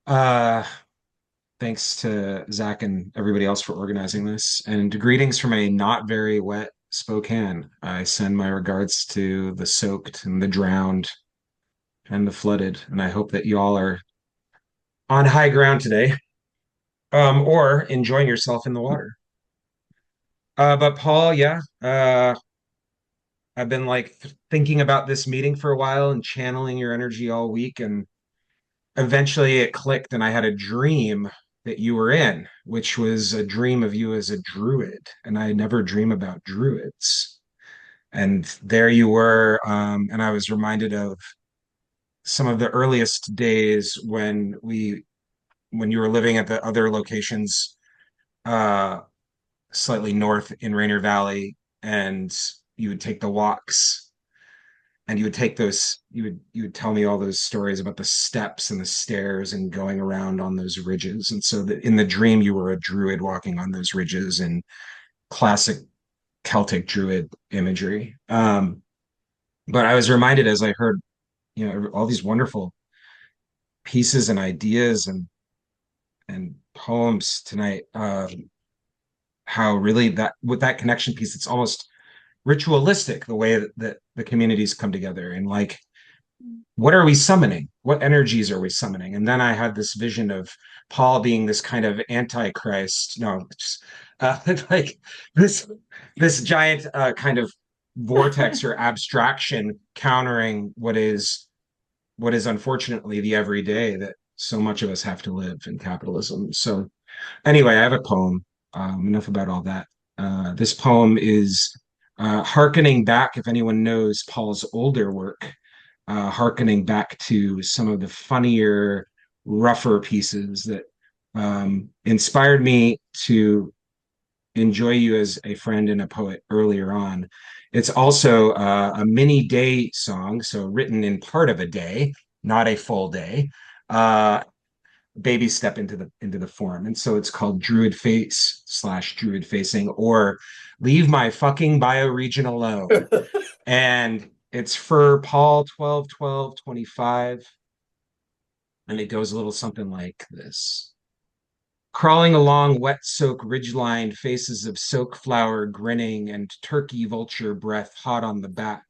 Uh, Thanks to Zach and everybody else for organizing this. And greetings from a not very wet Spokane. I send my regards to the soaked and the drowned and the flooded. And I hope that you all are on high ground today, or enjoying yourself in the water. But Paul, yeah, I've been like thinking about this meeting for a while and channeling your energy all week. And eventually it clicked and I had a dream that you were in, which was a dream of you as a druid. And I never dream about druids. And there you were. And I was reminded of some of the earliest days when you were living at the other locations, uh, slightly north in Rainier Valley, and you would take the walks and you would tell me all those stories about the steps and the stairs and going around on those ridges. And so that in the dream you were a druid walking on those ridges and classic Celtic druid imagery. But I was reminded as I heard all these wonderful pieces and ideas and poems tonight, how really that with that connection piece, it's almost ritualistic the way that the communities come together, and like, what are we summoning? What energies are we summoning? And then I had this vision of Paul being this kind of antichrist, no, just, like this giant kind of vortex or abstraction countering what is unfortunately the everyday that so much of us have to live in capitalism. So anyway, I have a poem. Enough about all that. This poem is hearkening back, if anyone knows Paul's older work, hearkening back to some of the funnier, rougher pieces that inspired me to enjoy you as a friend and a poet earlier on. It's also a mini day song, so written in part of a day, not a full day. Baby step into the form, and so it's called Druid Face / Druid Facing, or Leave My Fucking Bioregion Alone. And it's for Paul 12/12/25, and it goes a little something like this. Crawling along wet-soak ridge-lined faces of soak flower grinning and turkey vulture breath hot on the back.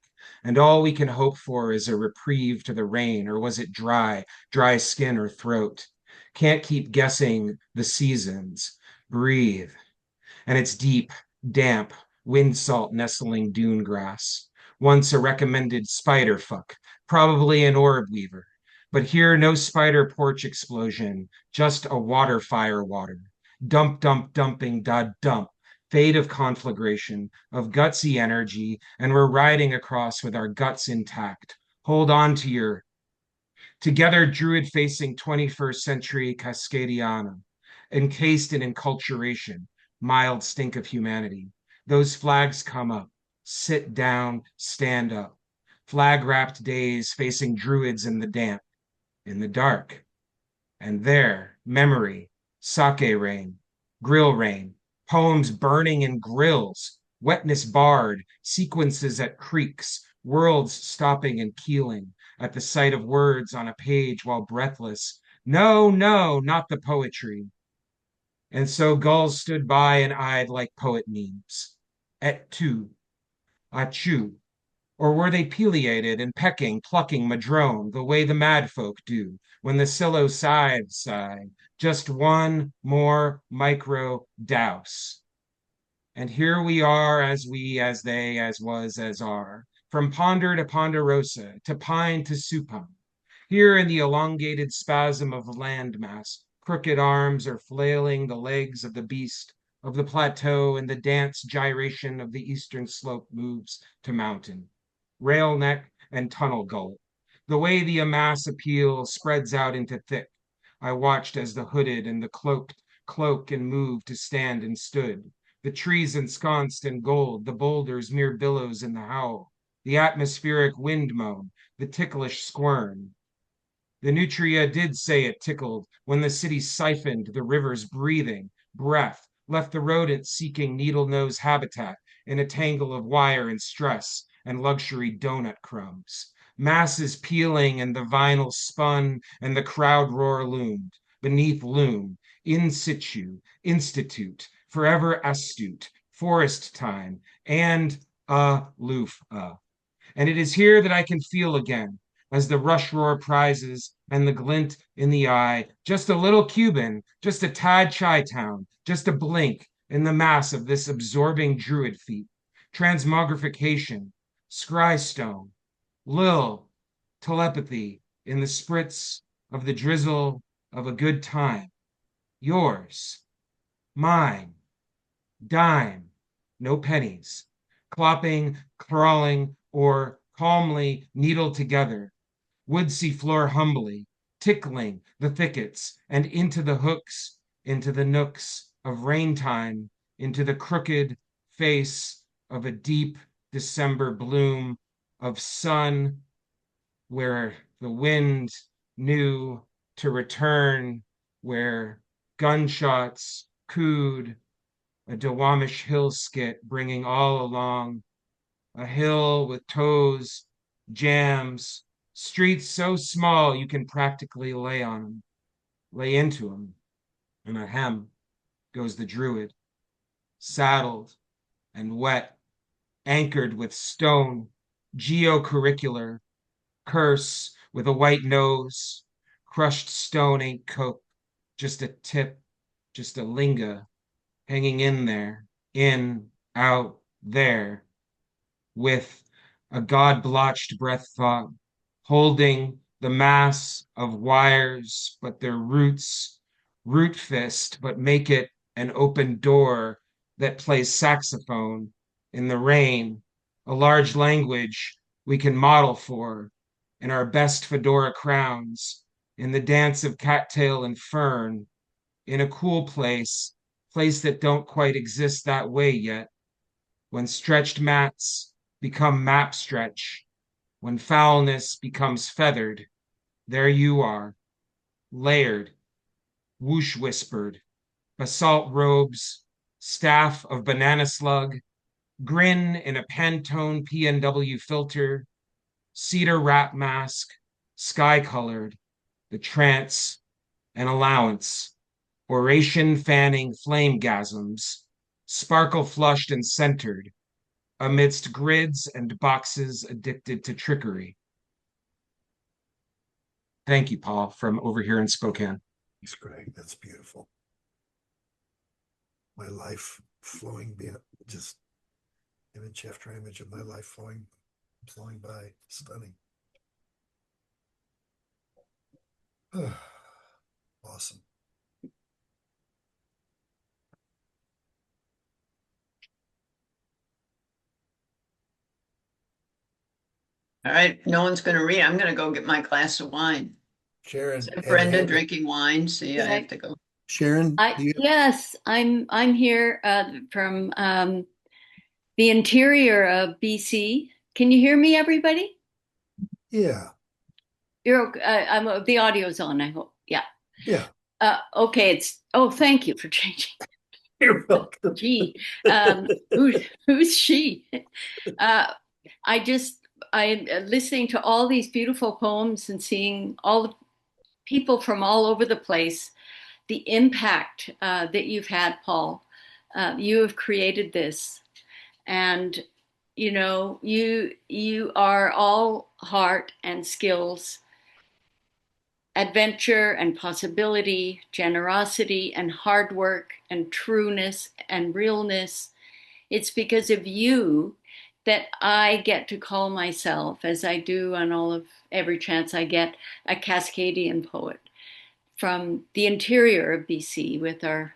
And all we can hope for is a reprieve to the rain, or was it dry skin or throat? Can't keep guessing the seasons. Breathe. And it's deep, damp, wind salt nestling dune grass. Once a recommended spider fuck, probably an orb weaver. But here, no spider porch explosion, just a water fire water. Dump, dump, dumping, dud, dump. Fate of conflagration, of gutsy energy, and we're riding across with our guts intact. Hold on to your together druid facing 21st century Cascadiana, encased in enculturation, mild stink of humanity. Those flags come up, sit down, stand up. Flag wrapped days facing druids in the damp, in the dark. And there, memory, sake rain, grill rain, poems burning in grills, wetness barred, sequences at creeks, worlds stopping and keeling at the sight of words on a page while breathless. No, no, not the poetry. And so gulls stood by and eyed like poet memes. Et tu, achu, or were they pileated and pecking, plucking madrone, the way the mad folk do, when the psilocybes sigh, just one more micro douse? And here we are, as we, as they, as was, as are, from ponder to ponderosa, to pine to supine. Here in the elongated spasm of landmass, crooked arms are flailing the legs of the beast of the plateau, and the dance gyration of the eastern slope moves to mountain rail neck, and tunnel gullet. The way the amass appeal spreads out into thick. I watched as the hooded and the cloaked cloak and moved to stand and stood. The trees ensconced in gold, the boulders mere billows in the howl, the atmospheric wind moan, the ticklish squirm. The nutria did say it tickled when the city siphoned the river's breathing, breath, left the rodent seeking needle nose habitat in a tangle of wire and stress and luxury donut crumbs. Masses peeling and the vinyl spun and the crowd roar loomed, beneath loom, in situ, institute, forever astute, forest time, and aloof. And it is here that I can feel again, as the rush roar prizes and the glint in the eye, just a little Cuban, just a tad Chi-town, just a blink in the mass of this absorbing druid feat. Transmogrification, scrystone, lil, telepathy in the spritz of the drizzle of a good time. Yours, mine, dime, no pennies, clopping, crawling, or calmly needled together, woodsy floor humbly, tickling the thickets and into the hooks, into the nooks of rain time, into the crooked face of a deep December bloom of sun where the wind knew to return, where gunshots cooed a Dawamish Hill skit bringing all along a hill with toes, jams, streets so small you can practically lay on them, lay into them. And ahem goes the druid, saddled and wet, anchored with stone, geocurricular, curse with a white nose. Crushed stone ain't coke, just a tip, just a linga, hanging in there, in, out, there, with a God-blotched breath thought, holding the mass of wires, but their roots, root fist, but make it an open door that plays saxophone in the rain, a large language we can model for in our best fedora crowns, in the dance of cattail and fern, in a cool place, place that don't quite exist that way yet. When stretched mats become map stretch, when foulness becomes feathered, there you are, layered, whoosh whispered, basalt robes, staff of banana slug, grin in a Pantone PNW filter, cedar wrap mask, sky colored, the trance, an allowance, oration fanning flame gasms, sparkle flushed and centered, amidst grids and boxes addicted to trickery. Thank you, Paul, from over here in Spokane. Thanks, Greg. That's beautiful. My life flowing beyond, just image after image of my life flowing by. Stunning. Awesome. All right, no one's going to read. I'm going to go get my glass of wine. Sharon, Is that Brenda drinking wine? See, I have to go. Sharon, yes, I'm here from the interior of BC. Can you hear me, everybody? Yeah. You're I'm the audio's on, I hope. Yeah. Yeah. Okay, thank you for changing. You're welcome. Gee, who's she? I'm listening to all these beautiful poems and seeing all the people from all over the place, the impact that you've had, Paul. You have created this, and you are all heart and skills, adventure and possibility, generosity and hard work and trueness and realness. It's because of you that I get to call myself, as I do on every chance I get, a Cascadian poet from the interior of BC with our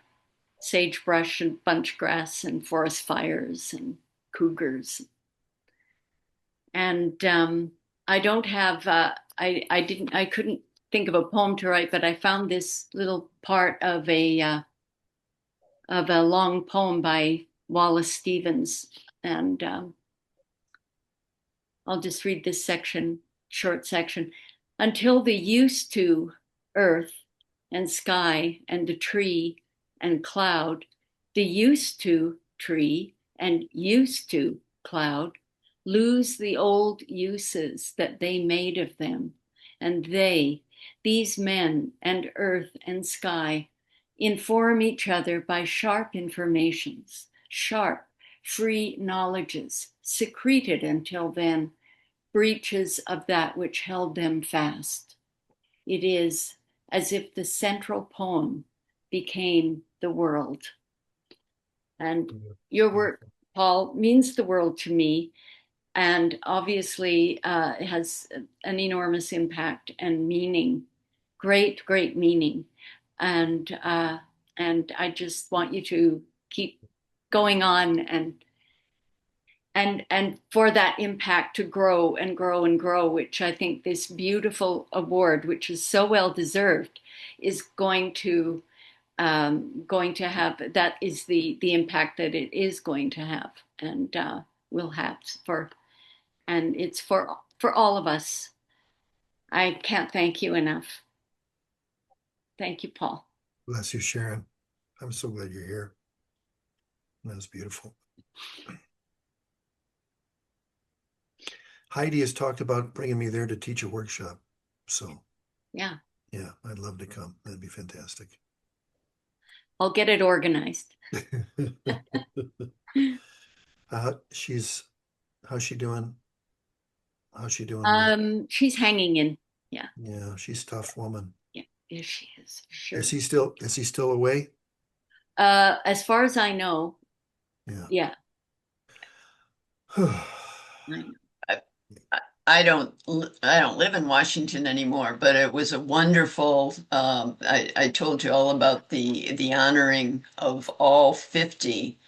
sagebrush and bunchgrass and forest fires and cougars. And I don't have, I couldn't think of a poem to write, but I found this little part of a long poem by Wallace Stevens, and I'll just read this short section. Until the used to earth and sky and the tree and cloud, the used to tree and used to cloud lose the old uses that they made of them. And these men and earth and sky, inform each other by sharp informations, sharp, free knowledges, secreted until then, breaches of that which held them fast. It is as if the central poem became the world. And your work, Paul, means the world to me, and obviously it has an enormous impact and meaning, great, great meaning. And I just want you to keep going on and for that impact to grow and grow and grow, which I think this beautiful award, which is so well deserved, is going to have. That is the impact that it is going to have, and will have and it's for all of us. I can't thank you enough. Thank you, Paul. Bless you, Sharon. I'm so glad you're here. That was beautiful. Heidi has talked about bringing me there to teach a workshop. So, yeah, I'd love to come. That'd be fantastic. I'll get it organized. How's she doing? How's she doing? She's hanging in. Yeah. Yeah, she's a tough woman. Yeah, yes, she is. Sure. Is he still away? As far as I know. Yeah. I don't live in Washington anymore, but it was a wonderful. I told you all about the honoring of all 50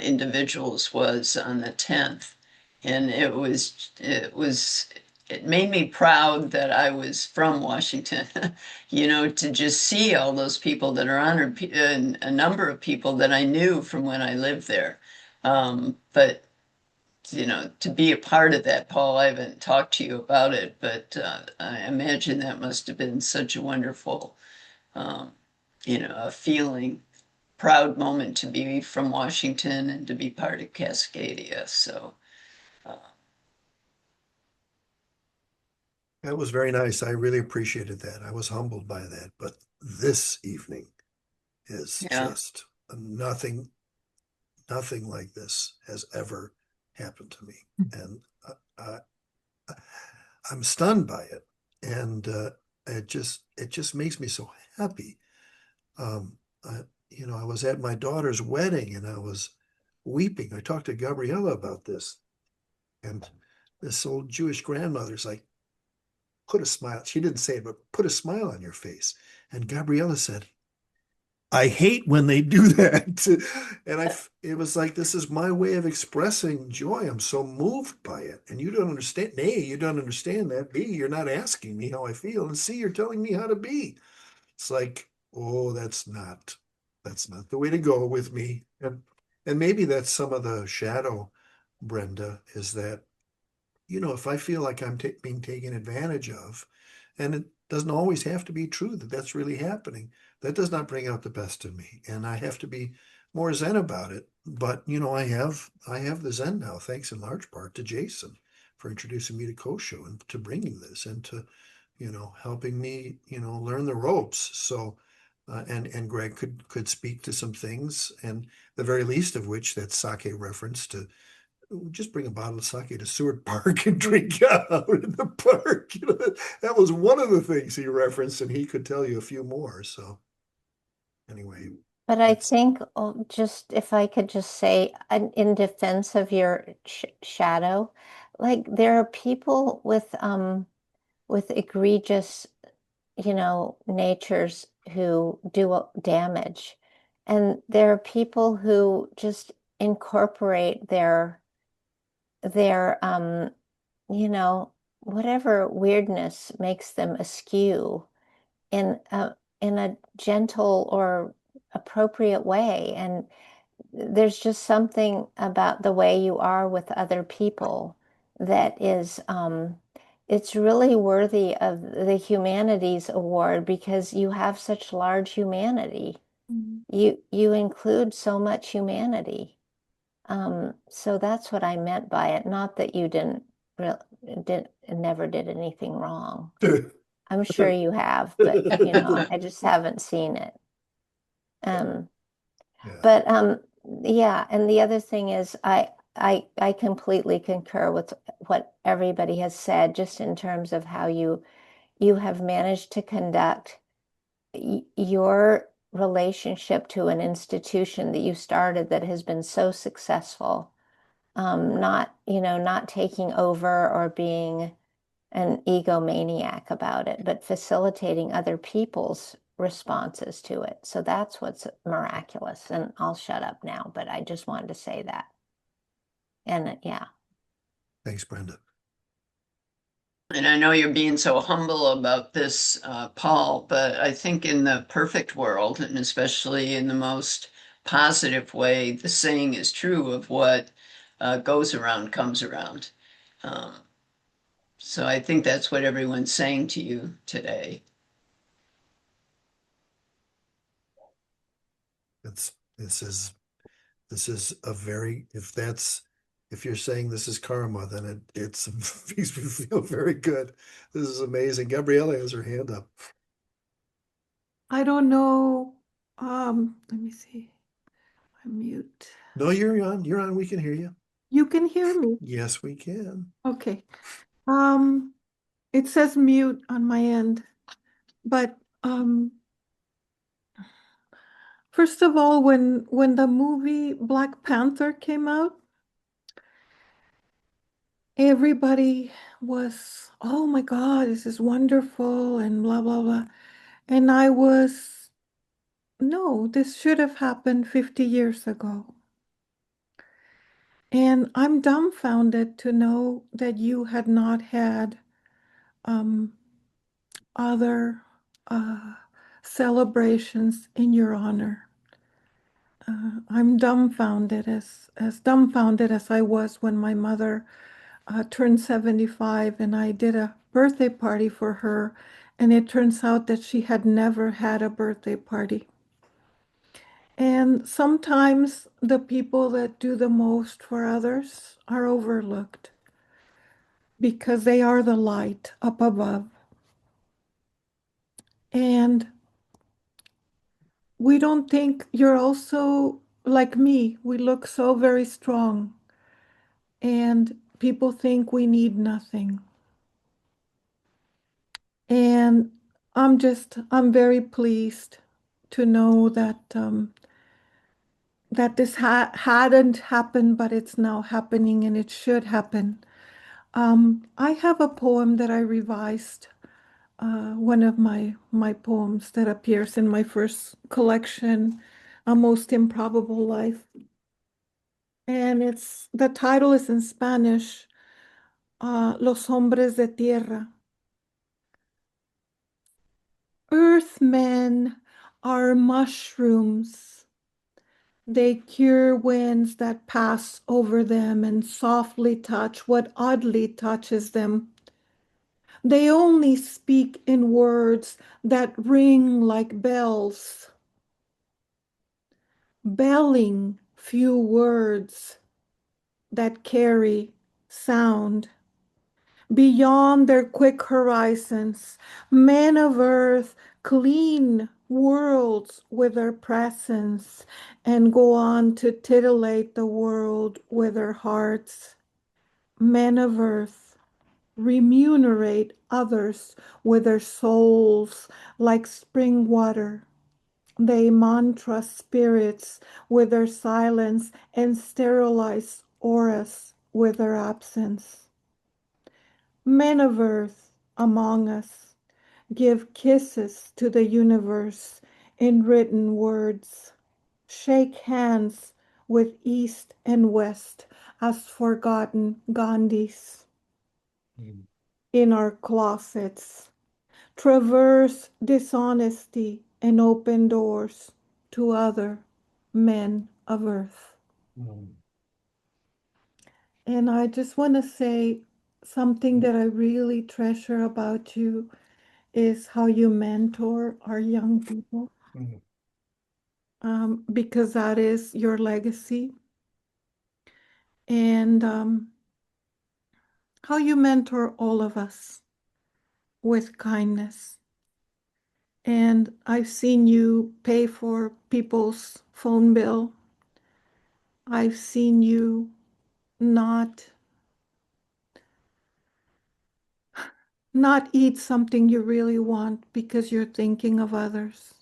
individuals was on the 10th, and it was it made me proud that I was from Washington, to just see all those people that are honored, and a number of people that I knew from when I lived there. But to be a part of that, Paul, I haven't talked to you about it, but I imagine that must have been such a wonderful, um, a feeling, proud moment to be from Washington and to be part of Cascadia. So, uh, That was very nice. I really appreciated that. I was humbled by that. But this evening is yeah. just nothing, nothing like this has ever happened to me. And I'm stunned by it. And it just makes me so happy. Um, I, I was at my daughter's wedding and I was weeping. I talked to Gabriella about this, and this old Jewish grandmother's like, put a smile. She didn't say it, but put a smile on your face. And Gabriella said, I hate when they do that. And it was like, this is my way of expressing joy. I'm so moved by it. And you don't understand. A, you don't understand that. B, you're not asking me how I feel. And C, you're telling me how to be. It's like, oh, that's not the way to go with me. And maybe that's some of the shadow, Brenda, is that, if I feel like I'm being taken advantage of, and it doesn't always have to be true that that's really happening, that does not bring out the best in me, and I have to be more zen about it. But I have the zen now, thanks in large part to Jason for introducing me to Kosho and to bringing this and to helping me learn the ropes. So and Greg could speak to some things, and the very least of which that sake reference to just bring a bottle of sake to Seward Park and drink out in the park. That was one of the things he referenced, and he could tell you a few more. So anyway, But I think, just if I could just say, in defense of your shadow, like there are people with egregious, natures who do damage, and there are people who just incorporate their whatever weirdness makes them askew in a gentle or appropriate way. And there's just something about the way you are with other people that is it's really worthy of the Humanities Award because you have such large humanity. You include so much humanity. So that's what I meant by it. Not that you never did anything wrong. I'm sure you have, but I just haven't seen it. Um, yeah. but yeah, and the other thing is I completely concur with what everybody has said, just in terms of how you have managed to conduct your relationship to an institution that you started that has been so successful. Not taking over or being an egomaniac about it, but facilitating other people's responses to it. So that's what's miraculous. And I'll shut up now, but I just wanted to say that. And yeah. Thanks, Brenda. And I know you're being so humble about this, Paul, but I think in the perfect world, and especially in the most positive way, the saying is true of what goes around comes around. Um, so I think that's what everyone's saying to you today. It's this is a very if you're saying this is karma, then it's makes me feel very good. This is amazing. Gabriella has her hand up. I don't know. Let me see. I'm mute. No, you're on. You're on. We can hear you. You can hear me. Yes, we can. Okay. Um, it says mute on my end, but first of all, when the movie Black Panther came out, everybody was, oh my God, this is wonderful and blah blah blah. And I was, no, this should have happened 50 years ago. And I'm dumbfounded to know that you had not had um, other uh, celebrations in your honor. I'm dumbfounded as dumbfounded as I was when my mother turned 75 and I did a birthday party for her, and it turns out that she had never had a birthday party. And sometimes the people that do the most for others are overlooked because they are the light up above. And we don't think you're also like me. We look so very strong, and people think we need nothing. And I'm very pleased to know that that this hadn't happened, but it's now happening, and it should happen. I have a poem that I revised, one of my poems that appears in my first collection, A Most Improbable Life. And the title is in Spanish, Los Hombres de Tierra. Earthmen are mushrooms. They cure winds that pass over them and softly touch what oddly touches them. They only speak in words that ring like bells. Belling few words that carry sound. Beyond their quick horizons, men of earth clean worlds with their presence and go on to titillate the world with their hearts. Men of earth remunerate others with their souls like spring water. They mantra spirits with their silence and sterilize auras with their absence. Men of earth among us give kisses to the universe in written words, shake hands with East and West as forgotten Gandhis. In our closets, traverse dishonesty and open doors to other men of earth. And I just want to say something that I really treasure about you is how you mentor our young people, because that is your legacy. And how you mentor all of us with kindness. And I've seen you pay for people's phone bill. I've seen you not not eat something you really want because you're thinking of others.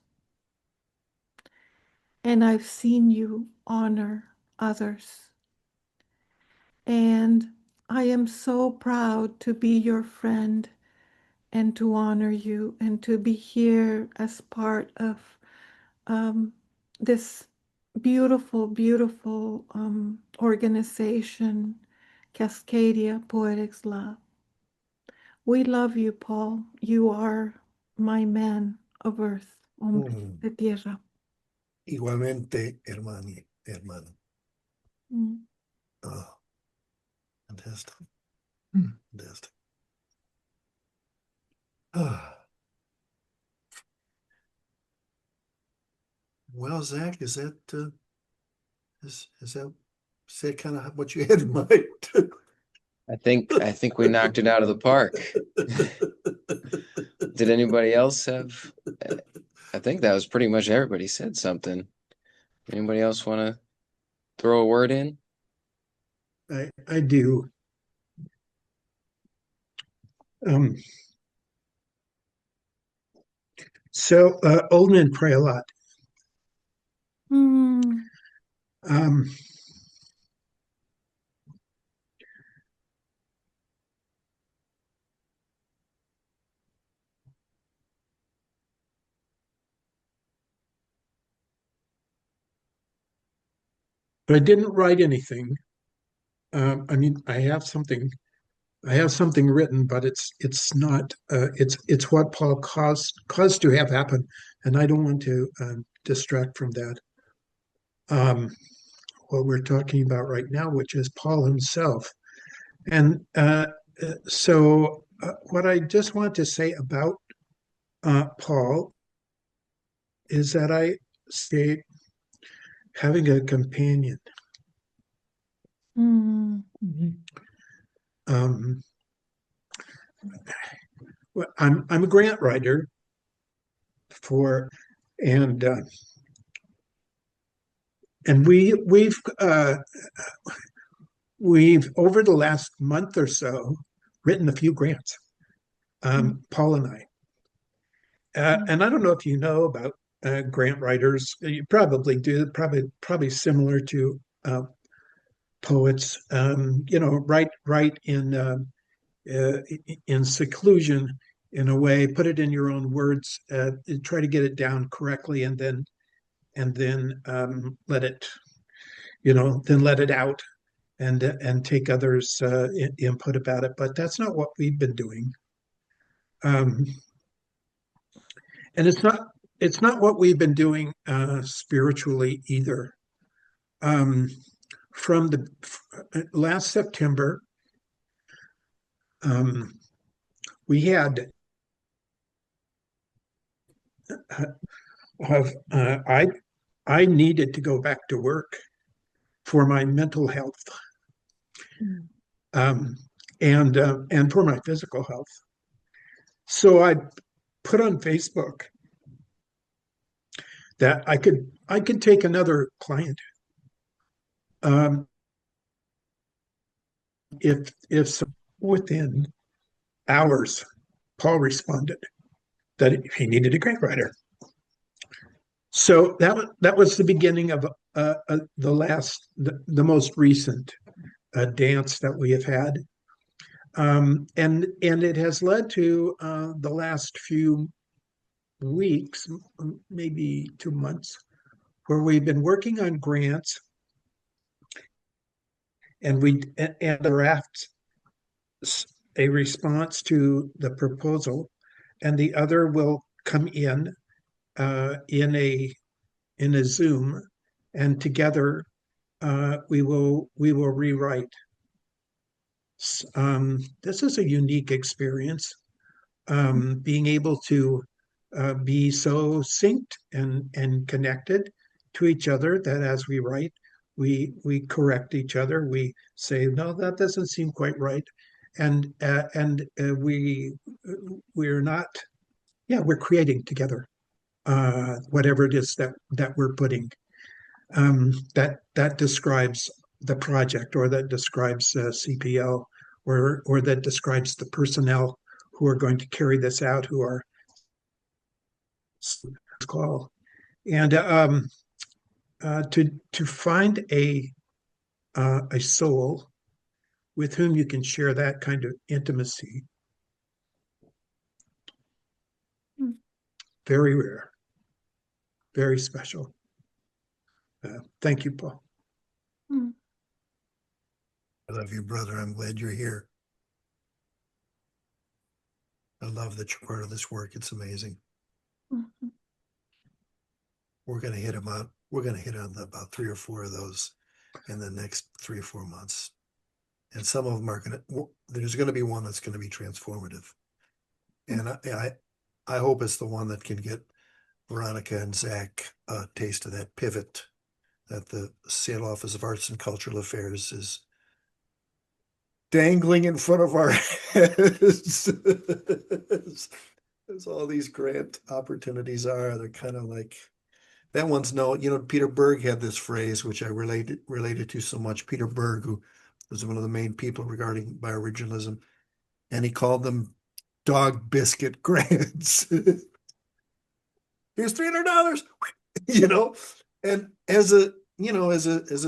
And I've seen you honor others. And I am so proud to be your friend and to honor you and to be here as part of um, this beautiful, beautiful organization, Cascadia Poetics Lab. We love you, Paul. You are my man of earth, hombre de tierra. Igualmente, hermano. Mm. Oh, fantastic. Fantastic. Ah. Well, Zach, is that kind of what you had in mind? I think we knocked it out of the park. Did anybody else have? I think that was pretty much everybody said something. Anybody else want to throw a word in? I do. Um, old men pray a lot. Mm. Um, but I didn't write anything. I mean, I have something I have something written, but it's not it's what Paul caused to have happen, and I don't want to distract from that. Um, what we're talking about right now, which is Paul himself, and what I just want to say about Paul is that I say having a companion. Mm. Um, well, I'm a grant writer for, and and we've over the last month or so written a few grants. Paul and I, and I don't know if you know about grant writers. You probably do. Probably similar to poets. Write in seclusion in a way, put it in your own words, try to get it down correctly, and then let it, then let it out and take others' input about it. But that's not what we've been doing, um, and it's not what we've been doing spiritually either. Um, from the last September, um, we had I needed to go back to work for my mental health, um, and for my physical health. So I put on Facebook that I could take another client, um, if within hours. Paul responded that he needed a grant writer. So that was the beginning of the most recent dance that we have had. And it has led to the last few weeks, maybe 2 months, where we've been working on grants, and draft a response to the proposal, and the other will come in a Zoom, and together we will rewrite. This is a unique experience, being able to be so synced and connected to each other that as we write, we correct each other. We say, no, that doesn't seem quite right, and we're not. Yeah, we're creating together whatever it is that we're putting. That describes the project, or that describes CPL, or that describes the personnel who are going to carry this out, who are call, and to find a soul with whom you can share that kind of intimacy, very rare, very special. Thank you, Paul. I love you, brother. I'm glad you're here. I love that you're part of this work. It's amazing. We're going to hit them out. We're going to hit on about 3 or 4 of those in the next 3 or 4 months. And some of them are going to, there's going to be one that's going to be transformative. And I hope it's the one that can get Veronica and Zach a taste of that pivot that the Seattle Office of Arts and Cultural Affairs is dangling in front of our heads. As all these grant opportunities are, they're kind of like, that one's no, Peter Berg had this phrase, which I related to so much. Peter Berg, who was one of the main people regarding bioregionalism, and he called them dog biscuit grants. Here's $300, and as a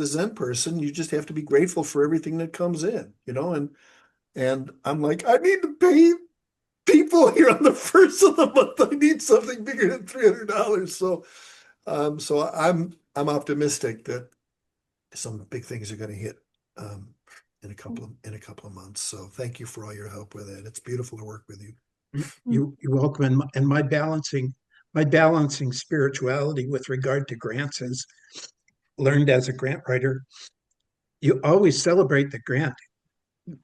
Zen person, you just have to be grateful for everything that comes in, and I'm like, I need to pay people here on the first of the month. I need something bigger than $300. So I'm optimistic that some big things are going to hit in a couple of months. So thank you for all your help with it. It's beautiful to work with you. You're welcome. And my balancing spirituality with regard to grants is learned as a grant writer. You always celebrate the grant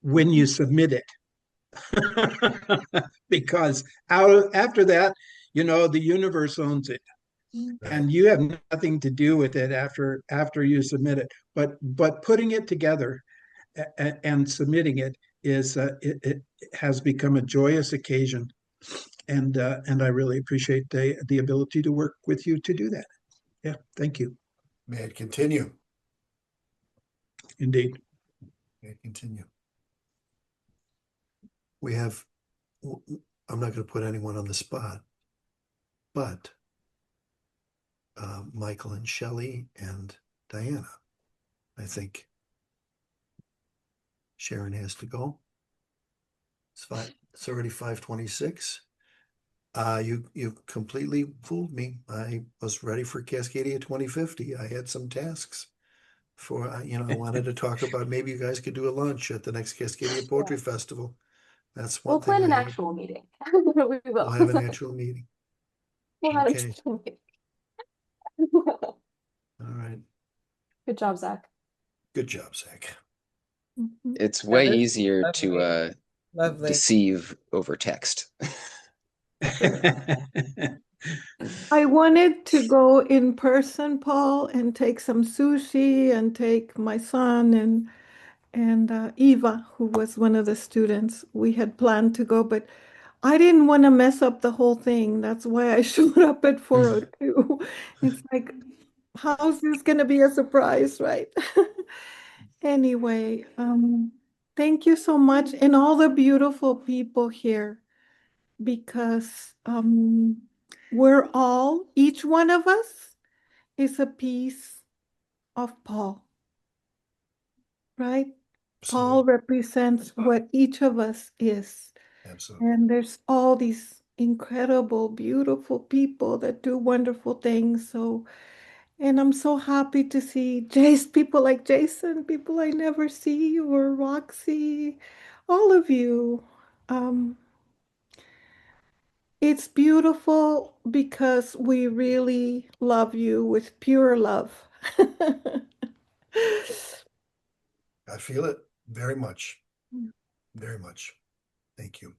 when you submit it. Because after that, the universe owns it. Right. And you have nothing to do with it after you submit it. But putting it together and submitting it it has become a joyous occasion, and I really appreciate the ability to work with you to do that. Yeah, thank you. May it continue. Indeed. May it continue. We have, I'm not going to put anyone on the spot, but Michael and Shelley and Diana. I think Sharon has to go. It's already 5:26. You completely fooled me. I was ready for Cascadia 2050. I had some tasks for, I wanted to talk about maybe you guys could do a lunch at the next Cascadia Poetry Festival. That's We'll one thing plan an I had. actual meeting. We will. We'll have an actual meeting. We'll have an Okay. actual meeting. All right. Good job, Zach. Good job, Zach. It's way That is easier to lovely. Lovely. deceive over text. I wanted to go in person, Paul, and take some sushi and take my son and Eva, who was one of the students. We had planned to go, but I didn't want to mess up the whole thing. That's why I showed up at 4:02. It's like, how's this going to be a surprise, right? Anyway, thank you so much, and all the beautiful people here, because each one of us is a piece of Paul, right? Paul represents what each of us is. Absolutely. And there's all these incredible, beautiful people that do wonderful things. So, and I'm so happy to see people like Jason, people I never see, or Roxy, all of you. Um, it's beautiful because we really love you with pure love. I feel it very much. Very much. Thank you.